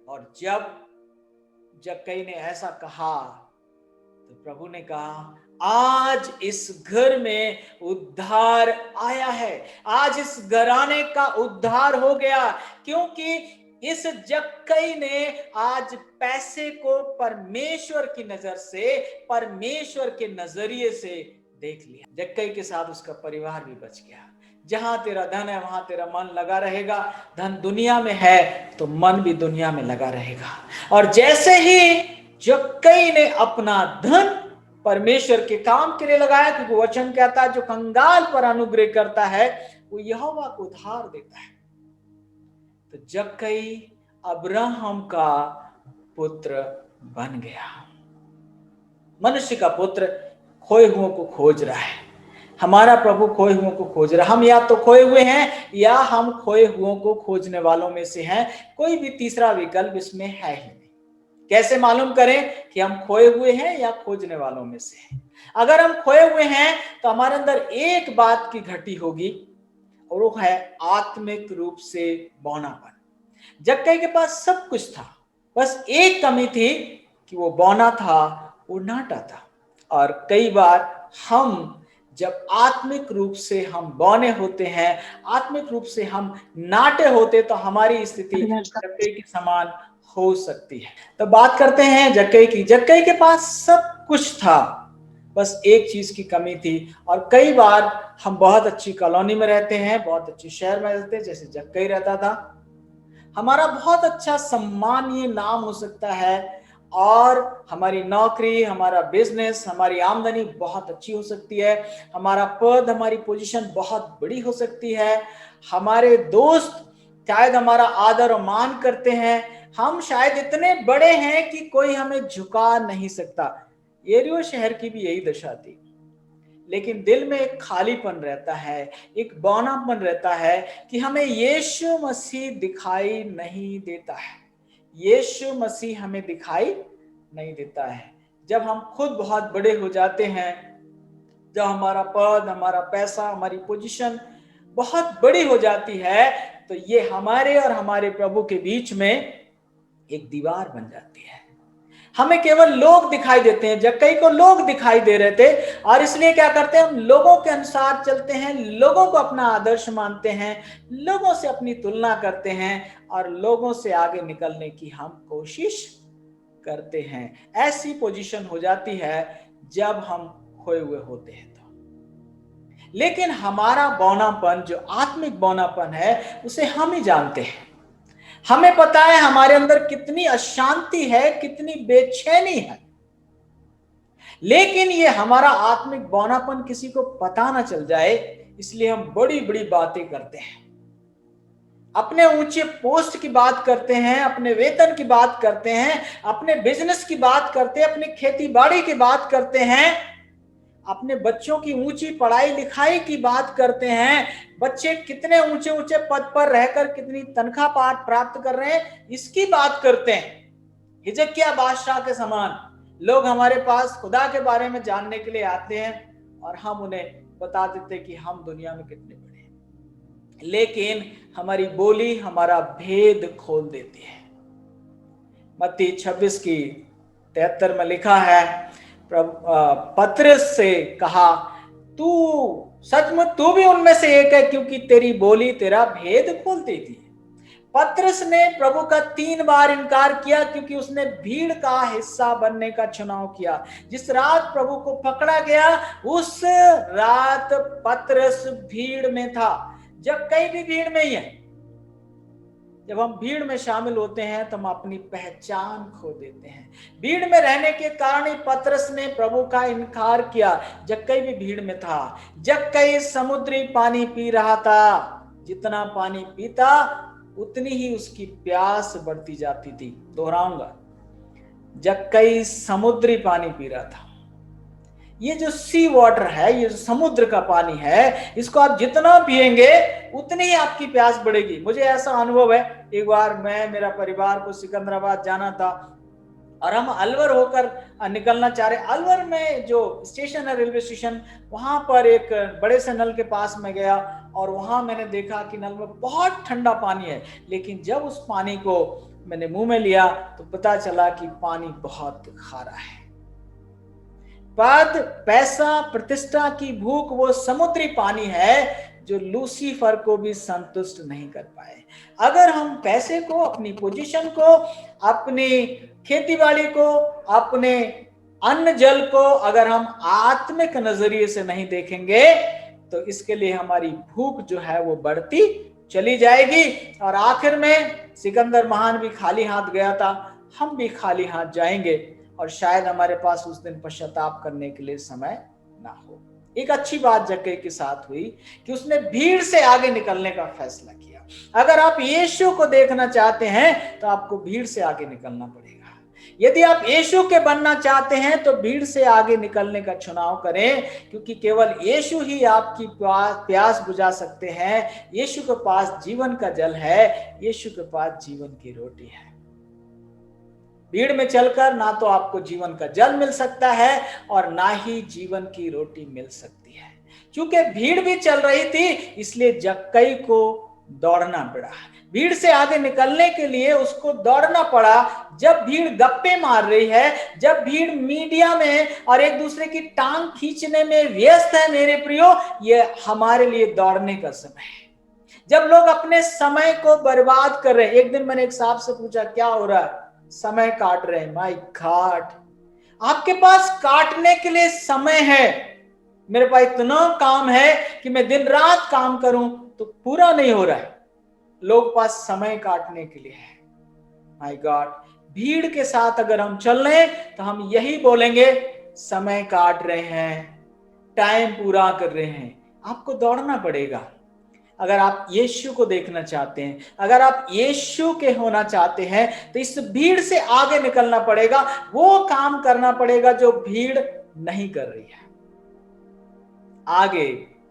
और जब जक्कई ने ऐसा कहा तो प्रभु ने कहा, आज इस घर में उद्धार आया है, आज इस घराने का उद्धार हो गया, क्योंकि इस जक्कई ने आज पैसे को परमेश्वर की नजर से, परमेश्वर के नजरिए से देख लिया। जक्कई के साथ उसका परिवार भी बच गया। जहां तेरा धन है वहां तेरा मन लगा रहेगा। धन दुनिया में है तो मन भी दुनिया में लगा रहेगा। और जैसे ही जक्कई ने अपना धन परमेश्वर के काम के लिए लगाया, क्योंकि वचन कहता है जो कंगाल पर अनुग्रह करता है वो यहोवा को उधार देता है, तो जक्कई अब्राहम का पुत्र बन गया। मनुष्य का पुत्र खोए हुओं को खोज रहा है। हमारा प्रभु खोए हुओं को खोज रहा। हम या तो खोए हुए हैं या हम खोए हुओं को खोजने वालों में से हैं। कोई भी तीसरा विकल्प इसमें है ही नहीं। कैसे मालूम करें कि हम खोए हुए हैं या खोजने वालों में से हैं? अगर हम खोए हुए हैं तो हमारे अंदर एक बात की घटी होगी और वो है आत्मिक रूप से बौनापन। जक्कई के पास सब कुछ था, बस एक कमी थी कि वो बौना था, वो नाटा था। और कई बार हम जब आत्मिक रूप से हम बौने होते हैं, आत्मिक रूप से हम नाटे होते, तो हमारी स्थिति जक्कई के समान हो सकती है। तो बात करते हैं जक्कई की। जक्कई के पास सब कुछ था, बस एक चीज की कमी थी। और कई बार हम बहुत अच्छी कॉलोनी में रहते हैं, बहुत अच्छे शहर में रहते हैं, जैसे जक्कई रहता था। हमारा बहुत अच्छा सम्मानीय नाम हो सकता है और हमारी नौकरी, हमारा बिजनेस, हमारी आमदनी बहुत अच्छी हो सकती है, हमारा पद, हमारी पोजीशन बहुत बड़ी हो सकती है, हमारे दोस्त शायद हमारा आदर और मान करते हैं, हम शायद इतने बड़े हैं कि कोई हमें झुका नहीं सकता। यरीहो शहर की भी यही दशा थी। लेकिन दिल में एक खालीपन रहता है, एक बौनापन रहता है कि हमें यीशु मसीह दिखाई नहीं देता है। यीशु मसीह हमें दिखाई नहीं देता है। जब हम खुद बहुत बड़े हो जाते हैं, जब हमारा पद, हमारा पैसा, हमारी पोजीशन बहुत बड़ी हो जाती है, तो ये हमारे और हमारे प्रभु के बीच में एक दीवार बन जाती है। हमें केवल लोग दिखाई देते हैं। जक्कई को लोग दिखाई दे रहे थे और इसलिए क्या करते हैं, हम लोगों के अनुसार चलते हैं, लोगों को अपना आदर्श मानते हैं, लोगों से अपनी तुलना करते हैं और लोगों से आगे निकलने की हम कोशिश करते हैं। ऐसी पोजीशन हो जाती है जब हम खोए हुए होते हैं। तो लेकिन हमारा बौनापन, जो आत्मिक बौनापन है, उसे हम ही जानते हैं। हमें पता है हमारे अंदर कितनी अशांति है, कितनी बेचैनी है। लेकिन ये हमारा आत्मिक बौनापन किसी को पता ना चल जाए, इसलिए हम बड़ी बड़ी बातें करते हैं, अपने ऊंचे पोस्ट की बात करते हैं, अपने वेतन की बात करते हैं, अपने बिजनेस की बात करते हैं, अपनी खेती बाड़ी की बात करते हैं, अपने बच्चों की ऊंची पढ़ाई लिखाई की बात करते हैं, बच्चे कितने ऊंचे ऊंचे पद पर रहकर कितनी तनख्वाह प्राप्त कर रहे हैं, इसकी बात करते हैं। हिजकिय्याह बादशाह के समान लोग हमारे पास खुदा के बारे में जानने के लिए आते हैं और हम उन्हें बता देते हैं कि हम दुनिया में कितने बड़े हैं। लेकिन हमारी बोली हमारा भेद खोल देती है। मत्ती 26:73 में लिखा है, पतरस से कहा, तू सचमुच तू भी उनमें से एक है, क्योंकि तेरी बोली तेरा भेद खोल देती है। पतरस ने प्रभु का 3 बार इनकार किया क्योंकि उसने भीड़ का हिस्सा बनने का चुनाव किया। जिस रात प्रभु को पकड़ा गया, उस रात पतरस भीड़ में था। जक्कई भी भीड़ में ही है। जब हम भीड़ में शामिल होते हैं तो हम अपनी पहचान खो देते हैं। भीड़ में रहने के कारण ही पतरस ने प्रभु का इनकार किया। जक्कई भी भीड़ में था। जक्कई समुद्री पानी पी रहा था। जितना पानी पीता उतनी ही उसकी प्यास बढ़ती जाती थी। दोहराऊंगा, जक्कई समुद्री पानी पी रहा था। ये जो सी वाटर है, ये जो समुद्र का पानी है, इसको आप जितना पिएंगे उतनी ही आपकी प्यास बढ़ेगी। मुझे ऐसा अनुभव है, एक बार मैं, मेरा परिवार को सिकंदराबाद जाना था और हम अलवर होकर निकलना चाह रहे। अलवर में जो स्टेशन है, रेलवे स्टेशन, वहां पर एक बड़े से नल के पास में गया और वहां मैंने देखा कि नल में बहुत ठंडा पानी है। लेकिन जब उस पानी को मैंने मुंह में लिया तो पता चला कि पानी बहुत खारा है। पद, पैसा, प्रतिष्ठा की भूख वो समुद्री पानी है जो लूसीफर को भी संतुष्ट नहीं कर पाए। अगर हम पैसे को, अपनी पोजीशन को, अपनी खेतीबाड़ी को, अपने अन्न जल को अगर हम आत्मिक नजरिए से नहीं देखेंगे तो इसके लिए हमारी भूख जो है वो बढ़ती चली जाएगी और आखिर में सिकंदर महान भी खाली हाथ गया था, हम भी खाली हाथ जाएंगे और शायद हमारे पास उस दिन पश्चाताप करने के लिए समय ना हो। एक अच्छी बात जक्कई के साथ हुई कि उसने भीड़ से आगे निकलने का फैसला किया। अगर आप यीशु को देखना चाहते हैं तो आपको भीड़ से आगे निकलना पड़ेगा, यदि आप यीशु के बनना चाहते हैं तो भीड़ से आगे निकलने का चुनाव करें, क्योंकि केवल यीशु ही आपकी प्यास बुझा सकते हैं। यीशु के पास जीवन का जल है, यीशु के पास जीवन की रोटी है। भीड़ में चलकर ना तो आपको जीवन का जल मिल सकता है और ना ही जीवन की रोटी मिल सकती है। क्योंकि भीड़ भी चल रही थी, इसलिए जक्कई को दौड़ना पड़ा। भीड़ से आगे निकलने के लिए उसको दौड़ना पड़ा। जब भीड़ गप्पे मार रही है, जब भीड़ मीडिया में और एक दूसरे की टांग खींचने में व्यस्त है, मेरे प्रियो, ये हमारे लिए दौड़ने का समय है। जब लोग अपने समय को बर्बाद कर रहे हैं। एक दिन मैंने एक साहब से पूछा, क्या हो रहा है? समय काट रहे हैं। माय गॉड, आपके पास काटने के लिए समय है। मेरे पास इतना काम है कि मैं दिन रात काम करूं तो पूरा नहीं हो रहा है। लोग पास समय काटने के लिए है। माय गॉड, भीड़ के साथ अगर हम चल रहे हैं तो हम यही बोलेंगे, समय काट रहे हैं, टाइम पूरा कर रहे हैं। आपको दौड़ना पड़ेगा। अगर आप यीशु को देखना चाहते हैं, अगर आप यीशु के होना चाहते हैं, तो इस भीड़ से आगे निकलना पड़ेगा। वो काम करना पड़ेगा जो भीड़ नहीं कर रही है। आगे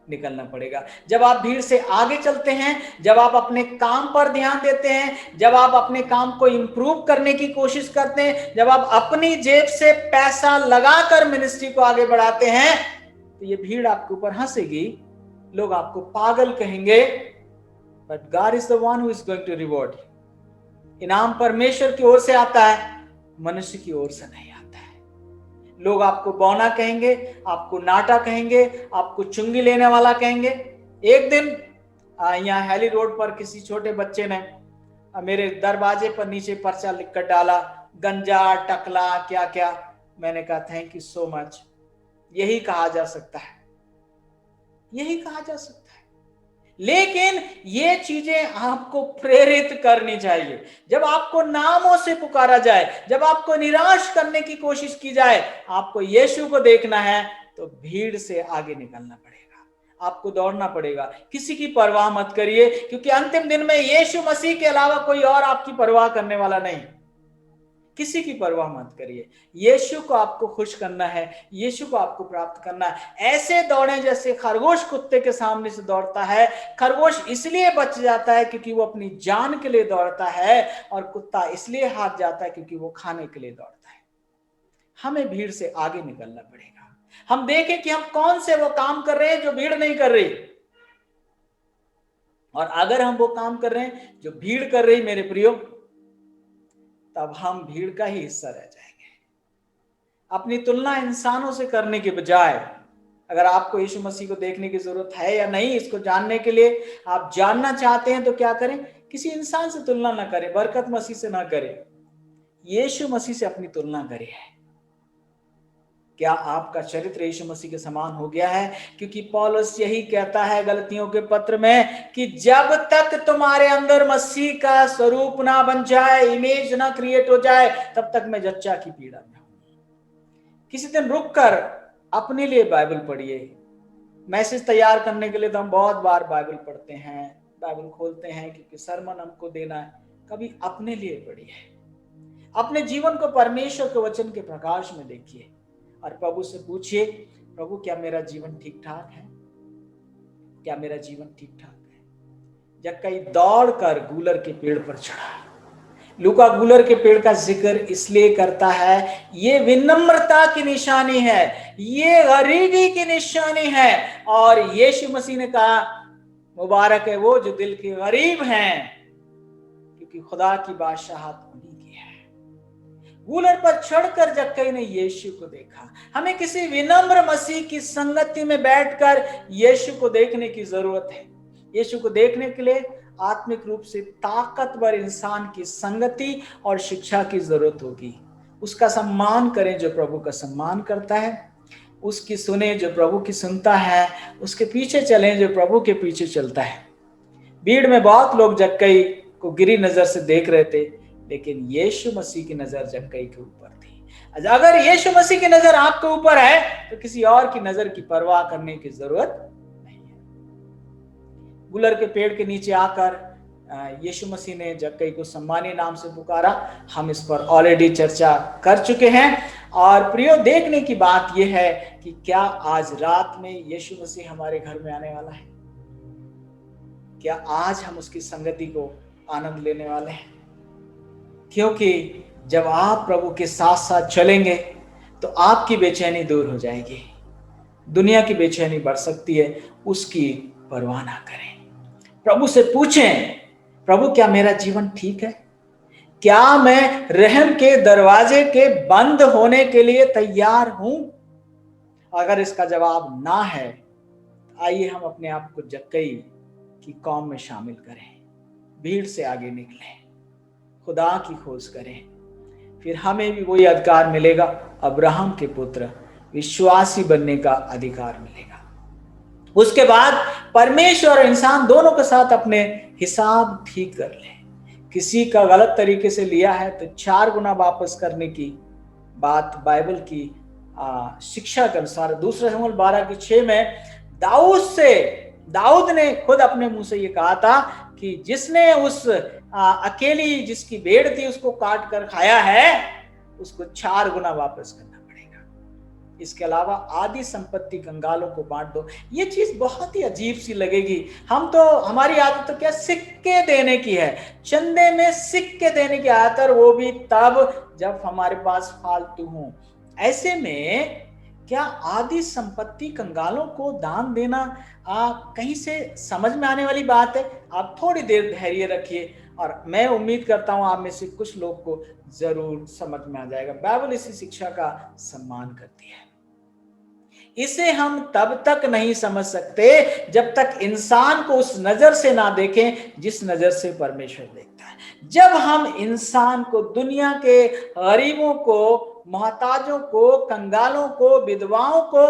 निकलना पड़ेगा। जब आप भीड़ से आगे चलते हैं, जब आप अपने काम पर ध्यान देते हैं, जब आप अपने काम को इंप्रूव करने की कोशिश करते हैं, जब आप अपनी जेब से पैसा लगाकर मिनिस्ट्री को आगे बढ़ाते हैं, तो ये भीड़ आपके ऊपर हंसेगी। लोग आपको पागल कहेंगे, but God is the one who is going to reward. इनाम परमेश्वर की ओर से आता है, मनुष्य की ओर से नहीं आता है। लोग आपको बौना कहेंगे, आपको नाटा कहेंगे, आपको चुंगी लेने वाला कहेंगे। एक दिन यहाँ हैली रोड पर किसी छोटे बच्चे ने मेरे दरवाजे पर नीचे पर्चा लिखकर डाला, गंजा, टकला, क्या क्या। मैंने कहा थैंक यू सो मच। यही कहा जा सकता है, यही कहा जा सकता है। लेकिन ये चीजें आपको प्रेरित करनी चाहिए। जब आपको नामों से पुकारा जाए, जब आपको निराश करने की कोशिश की जाए, आपको यीशु को देखना है तो भीड़ से आगे निकलना पड़ेगा। आपको दौड़ना पड़ेगा। किसी की परवाह मत करिए, क्योंकि अंतिम दिन में यीशु मसीह के अलावा कोई और आपकी परवाह करने वाला नहीं। किसी की परवाह मत करिए। यीशु को आपको खुश करना है, यीशु को आपको प्राप्त करना है। ऐसे दौड़े जैसे खरगोश कुत्ते के सामने से दौड़ता है। खरगोश इसलिए बच जाता है क्योंकि वो अपनी जान के लिए दौड़ता है, और कुत्ता इसलिए हार जाता है क्योंकि वो खाने के लिए दौड़ता है। हमें भीड़ से आगे निकलना पड़ेगा। हम देखें कि हम कौन से वो काम कर रहे हैं जो भीड़ नहीं कर रही, और अगर हम वो काम कर रहे हैं जो भीड़ कर रही, मेरे प्रियो, तब हम भीड़ का ही हिस्सा रह जाएंगे। अपनी तुलना इंसानों से करने के बजाय, अगर आपको यीशु मसीह को देखने की जरूरत है या नहीं, इसको जानने के लिए आप जानना चाहते हैं, तो क्या करें? किसी इंसान से तुलना ना करें, बरकत मसीह से ना करें, यीशु मसीह से अपनी तुलना करें। क्या आपका चरित्र यीशु मसीह के समान हो गया है? क्योंकि पौलुस यही कहता है गलतियों के पत्र में कि जब तक तुम्हारे अंदर मसीह का स्वरूप ना बन जाए, इमेज ना क्रिएट हो जाए, तब तक मैं जच्चा की पीड़ा में हूं। किसी दिन रुक कर अपने लिए बाइबल पढ़िए। मैसेज तैयार करने के लिए तो हम बहुत बार बाइबल पढ़ते हैं, बाइबल खोलते हैं क्योंकि सरमन हमको देना है। कभी अपने लिए पढ़िए। अपने जीवन को परमेश्वर के वचन के प्रकाश में देखिए और प्रभु से पूछिए, प्रभु क्या मेरा जीवन ठीक ठाक है? क्या मेरा जीवन ठीक ठाक है? जक्कई दौड़कर गूलर के पेड़ पर चढ़ा। लूका गूलर के पेड़ का जिक्र इसलिए करता है, ये विनम्रता की निशानी है, ये गरीबी की निशानी है। और यीशु मसीह ने कहा, मुबारक है वो जो दिल के गरीब हैं, क्योंकि खुदा की बादशाहत उन्हीं की है। गूलर पर चढ़कर जक्कई ने यीशु को देखा। हमें किसी विनम्र मसीह की संगति में बैठकर यीशु को देखने की जरूरत है। यीशु को देखने के लिए आत्मिक रूप से ताकतवर इंसान की संगति और शिक्षा की जरूरत होगी। उसका सम्मान करें जो प्रभु का सम्मान करता है, उसकी सुने जो प्रभु की सुनता है, उसके पीछे चलें जो प्रभु के पीछे चलता है। भीड़ में बहुत लोग जक्कई को गिरी नजर से देख रहे थे, लेकिन यीशु मसीह की नजर जक्कई के ऊपर थी। अगर यीशु मसीह की नजर आपके ऊपर है तो किसी और की नजर की परवाह करने की जरूरत नहीं है। गुलर के पेड़ के नीचे आकर यीशु मसीह ने जक्कई को सम्मानी नाम से पुकारा। हम इस पर ऑलरेडी चर्चा कर चुके हैं। और प्रियो, देखने की बात यह है कि क्या आज रात में यीशु मसीह हमारे घर में आने वाला है? क्या आज हम उसकी संगति को आनंद लेने वाले हैं? क्योंकि जब आप प्रभु के साथ साथ चलेंगे तो आपकी बेचैनी दूर हो जाएगी। दुनिया की बेचैनी बढ़ सकती है, उसकी परवाह ना करें। प्रभु से पूछें, प्रभु क्या मेरा जीवन ठीक है? क्या मैं रहम के दरवाजे के बंद होने के लिए तैयार हूं? अगर इसका जवाब ना है, आइए हम अपने आप को जक्कई की कौम में शामिल करें, भीड़ से आगे निकलें, खुदा की खोज करें। फिर हमें भी वही अधिकार मिलेगा, अब्राहम के पुत्र विश्वासी बनने का अधिकार मिलेगा। उसके बाद परमेश्वर और इंसान दोनों के साथ अपने हिसाब ठीक कर लें। किसी का गलत तरीके से लिया है तो 4 गुना वापस करने की बात बाइबल की शिक्षा के अनुसार 2 शमूएल 12:6 में दाऊद ने खुद अपने मुंह से ये कहा था कि जिसने उस अकेली जिसकी भेड़ थी उसको काट कर खाया है, उसको 4 गुना वापस करना पड़ेगा। इसके अलावा आधी संपत्ति कंगालों को बांट दो। ये चीज बहुत ही अजीब सी लगेगी। हमारी आदत तो क्या सिक्के देने की है, चंदे में सिक्के देने की आदत, और वो भी तब जब हमारे पास फालतू हो। ऐसे में क्या आधी संपत्ति कंगालों को दान देना कहीं से समझ में आने वाली बात है? आप थोड़ी देर धैर्य रखिए और मैं उम्मीद करता हूं आप में से कुछ लोग को जरूर समझ में आ जाएगा। बाइबल इसी शिक्षा का सम्मान करती है। इसे हम तब तक नहीं समझ सकते जब तक इंसान को उस नजर से ना देखें जिस नजर से परमेश्वर देखता है। जब हम इंसान को, दुनिया के गरीबों को, मोहताजों को, कंगालों को, विधवाओं को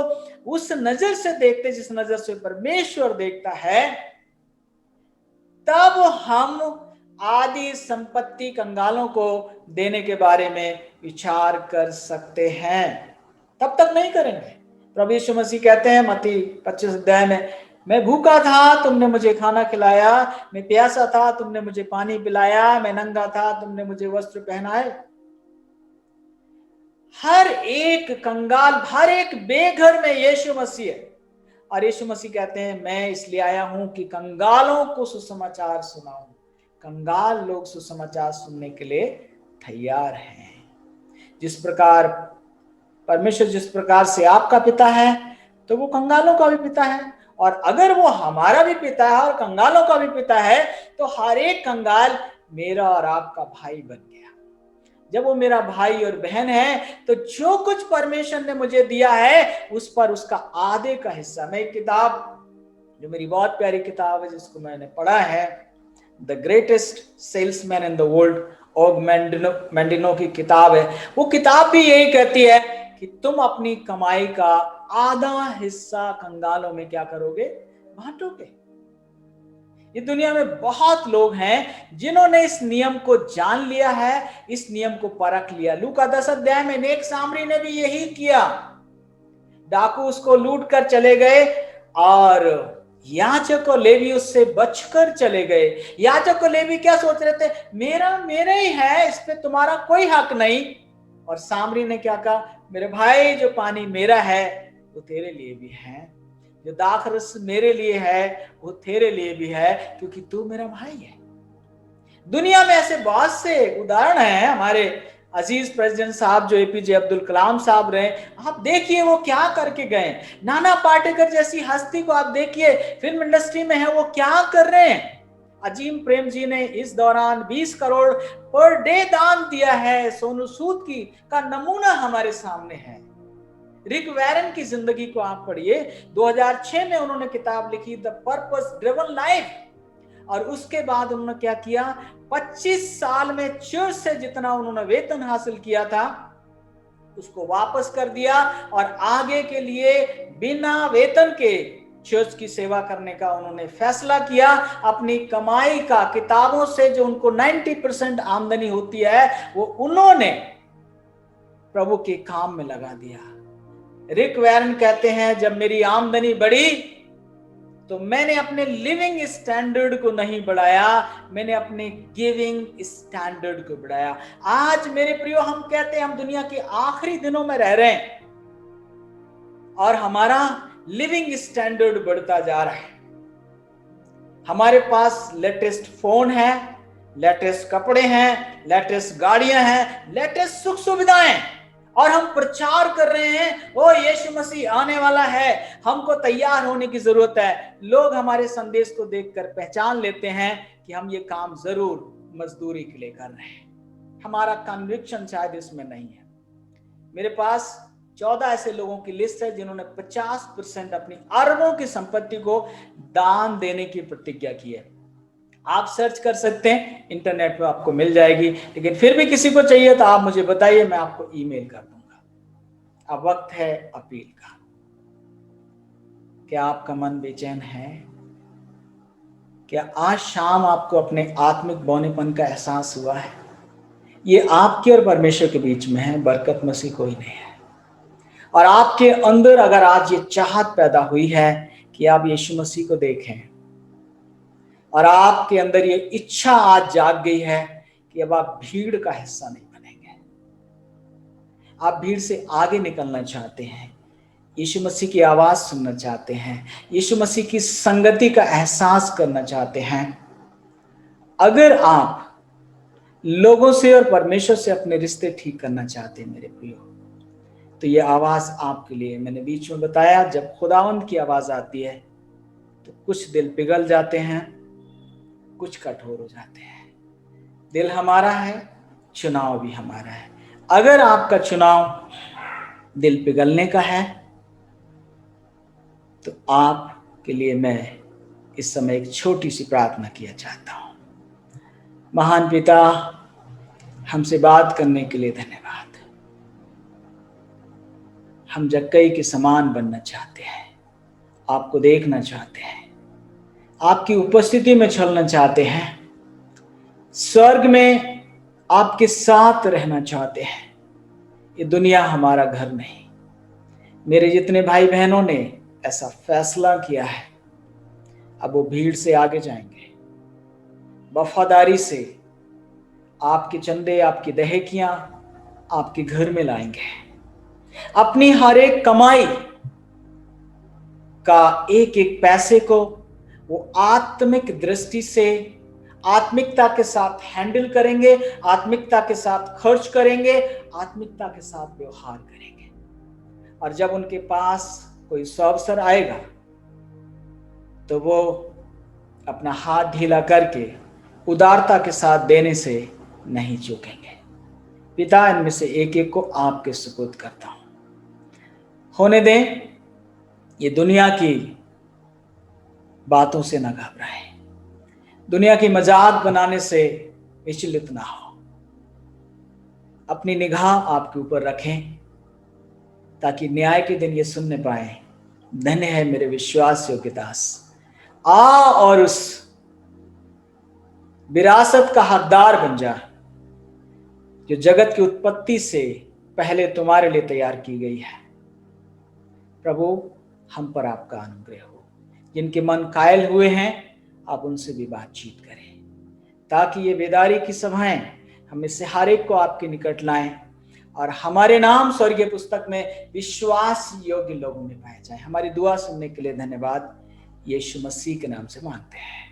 उस नजर से देखते जिस नजर से परमेश्वर देखता है, तब हम आदि संपत्ति कंगालों को देने के बारे में विचार कर सकते हैं। तब तक नहीं करेंगे। प्रभु यीशु मसीह कहते हैं मत्ती 25 अध्याय में, मैं भूखा था तुमने मुझे खाना खिलाया, मैं प्यासा था तुमने मुझे पानी पिलाया, मैं नंगा था तुमने मुझे वस्त्र पहनाए। हर एक कंगाल, हर एक बेघर में यीशु मसीह है। और यीशु मसीह कहते हैं मैं इसलिए आया हूं कि कंगालों को सुसमाचार सुनाऊं। कंगाल लोग सुसमाचार सुनने के लिए तैयार हैं। जिस प्रकार परमेश्वर जिस प्रकार से आपका पिता है तो वो कंगालों का भी पिता है, और अगर वो हमारा भी पिता है और कंगालों का भी पिता है तो हर एक कंगाल मेरा और आपका भाई बन गया। जब वो मेरा भाई और बहन है तो जो कुछ परमेश्वर ने मुझे दिया है उस पर उसका आधे का हिस्सा, मैं एक किताब जो मेरी बहुत प्यारी किताब है जिसको मैंने पढ़ा है, the greatest salesman in the world, Og Mandino की किताब है। वो किताब भी यही कहती है कि तुम अपनी कमाई का आधा हिस्सा कंगालों में क्या करोगे? बांटोगे। ये दुनिया में बहुत लोग हैं जिन्होंने इस नियम को जान लिया है, इस नियम को परख लिया। लूका 10 अध्याय में नेक सामरी ने भी यही किया। डाकू उसको लूट कर चले गए और याजक और लेवी उससे बचकर चले गए। याजक और लेवी क्या सोच रहे थे? मेरा ही है, इस पे तुम्हारा कोई हक नहीं। और सामरी ने क्या कहा? मेरे भाई जो पानी मेरा है वो तेरे लिए भी है, जो दाखरस मेरे लिए है वो तेरे लिए भी है, क्योंकि तू मेरा भाई है। दुनिया में ऐसे बहुत से उदाहरण हैं। हमारे अजीज प्रेसिडेंट साहब जो एपीजे अब्दुल कलाम साहब रहे, आप देखिए वो क्या करके गए। नाना पाटेकर जैसी हस्ती को आप देखिए, फिल्म इंडस्ट्री में है, वो क्या कर रहे हैं। अजीम प्रेम जी ने इस दौरान 20 करोड़ पर डे दान दिया है। सोनू सूद का नमूना हमारे सामने है। रिक वैरन की जिंदगी को आप पढ़िए। 2006 में उन्होंने किताब लिखी द पर्पस ड्रिवन लाइफ, और उसके बाद उन्होंने क्या किया? 25 साल में चर्च से जितना उन्होंने वेतन हासिल किया था उसको वापस कर दिया और आगे के लिए बिना वेतन के चर्च की सेवा करने का उन्होंने फैसला किया। अपनी कमाई का, किताबों से जो उनको 90% आमदनी होती है, वो उन्होंने प्रभु के काम में लगा दिया। रिक वैरन कहते हैं जब मेरी आमदनी बढ़ी तो मैंने अपने लिविंग स्टैंडर्ड को नहीं बढ़ाया, मैंने अपने गिविंग स्टैंडर्ड को बढ़ाया। आज मेरे प्रियो, हम कहते हैं हम दुनिया के आखिरी दिनों में रह रहे हैं और हमारा लिविंग स्टैंडर्ड बढ़ता जा रहा है। हमारे पास लेटेस्ट फोन है, लेटेस्ट कपड़े हैं, लेटेस्ट गाड़ियां हैं, लेटेस्ट सुख सुविधाएं, और हम प्रचार कर रहे हैं ओ यीशु मसीह आने वाला है, हमको तैयार होने की जरूरत है। लोग हमारे संदेश को देखकर पहचान लेते हैं कि हम ये काम जरूर मजदूरी के लिए कर रहे हैं। हमारा कन्विक्शन शायद इसमें नहीं है। मेरे पास 14 ऐसे लोगों की लिस्ट है जिन्होंने 50% अपनी अरबों की संपत्ति को दान देने की प्रतिज्ञा की है। आप सर्च कर सकते हैं, इंटरनेट पे आपको मिल जाएगी। लेकिन फिर भी किसी को चाहिए तो आप मुझे बताइए, मैं आपको ईमेल कर दूंगा। अब वक्त है अपील का। क्या आपका मन बेचैन है? क्या आज शाम आपको अपने आत्मिक बौनेपन का एहसास हुआ है? ये आपके और परमेश्वर के बीच में है, बरकत मसीह कोई नहीं है। और आपके अंदर अगर आज ये चाहत पैदा हुई है कि आप यीशु मसीह को देखें, और आपके अंदर ये इच्छा आज जाग गई है कि अब आप भीड़ का हिस्सा नहीं बनेंगे, आप भीड़ से आगे निकलना चाहते हैं, यीशु मसीह की आवाज सुनना चाहते हैं, यीशु मसीह की संगति का एहसास करना चाहते हैं, अगर आप लोगों से और परमेश्वर से अपने रिश्ते ठीक करना चाहते हैं मेरे प्रियो, तो ये आवाज आपके लिए। मैंने बीच में बताया, जब खुदावंद की आवाज आती है तो कुछ दिल पिघल जाते हैं, कुछ कठोर हो जाते हैं। दिल हमारा है, चुनाव भी हमारा है। अगर आपका चुनाव दिल पिघलने का है तो आपके लिए मैं इस समय एक छोटी सी प्रार्थना किया चाहता हूं। महान पिता, हमसे बात करने के लिए धन्यवाद। हम जक्कई के समान बनना चाहते हैं, आपको देखना चाहते हैं, आपकी उपस्थिति में चलना चाहते हैं, स्वर्ग में आपके साथ रहना चाहते हैं। ये दुनिया हमारा घर नहीं। मेरे जितने भाई बहनों ने ऐसा फैसला किया है, अब वो भीड़ से आगे जाएंगे, वफादारी से आपके चंदे, आपकी दहेकियां आपके घर में लाएंगे, अपनी हर एक कमाई का एक एक पैसे को वो आत्मिक दृष्टि से आत्मिकता के साथ हैंडल करेंगे, आत्मिकता के साथ खर्च करेंगे, आत्मिकता के साथ व्यवहार करेंगे। और जब उनके पास कोई अवसर आएगा तो वो अपना हाथ ढीला करके उदारता के साथ देने से नहीं चूकेंगे। पिता, इनमें से एक एक को आपके सुपुर्द करता हूं। होने दें, ये दुनिया की बातों से न घबराएं, दुनिया की मजाक बनाने से विचलित ना हो। अपनी निगाह आपके ऊपर रखें ताकि न्याय के दिन ये सुनने पाए, धन्य है मेरे विश्वास योग्य दास, आ और उस विरासत का हकदार बन जा जो जगत की उत्पत्ति से पहले तुम्हारे लिए तैयार की गई है। प्रभु, हम पर आपका अनुग्रह हो। जिनके मन कायल हुए हैं, आप उनसे भी बातचीत करें ताकि ये बेदारी की सभाएं हमें से हर एक को आपके निकट लाएं और हमारे नाम स्वर्गीय पुस्तक में विश्वास योग्य लोगों में पाए जाए। हमारी दुआ सुनने के लिए धन्यवाद। यीशु मसीह के नाम से मांगते हैं।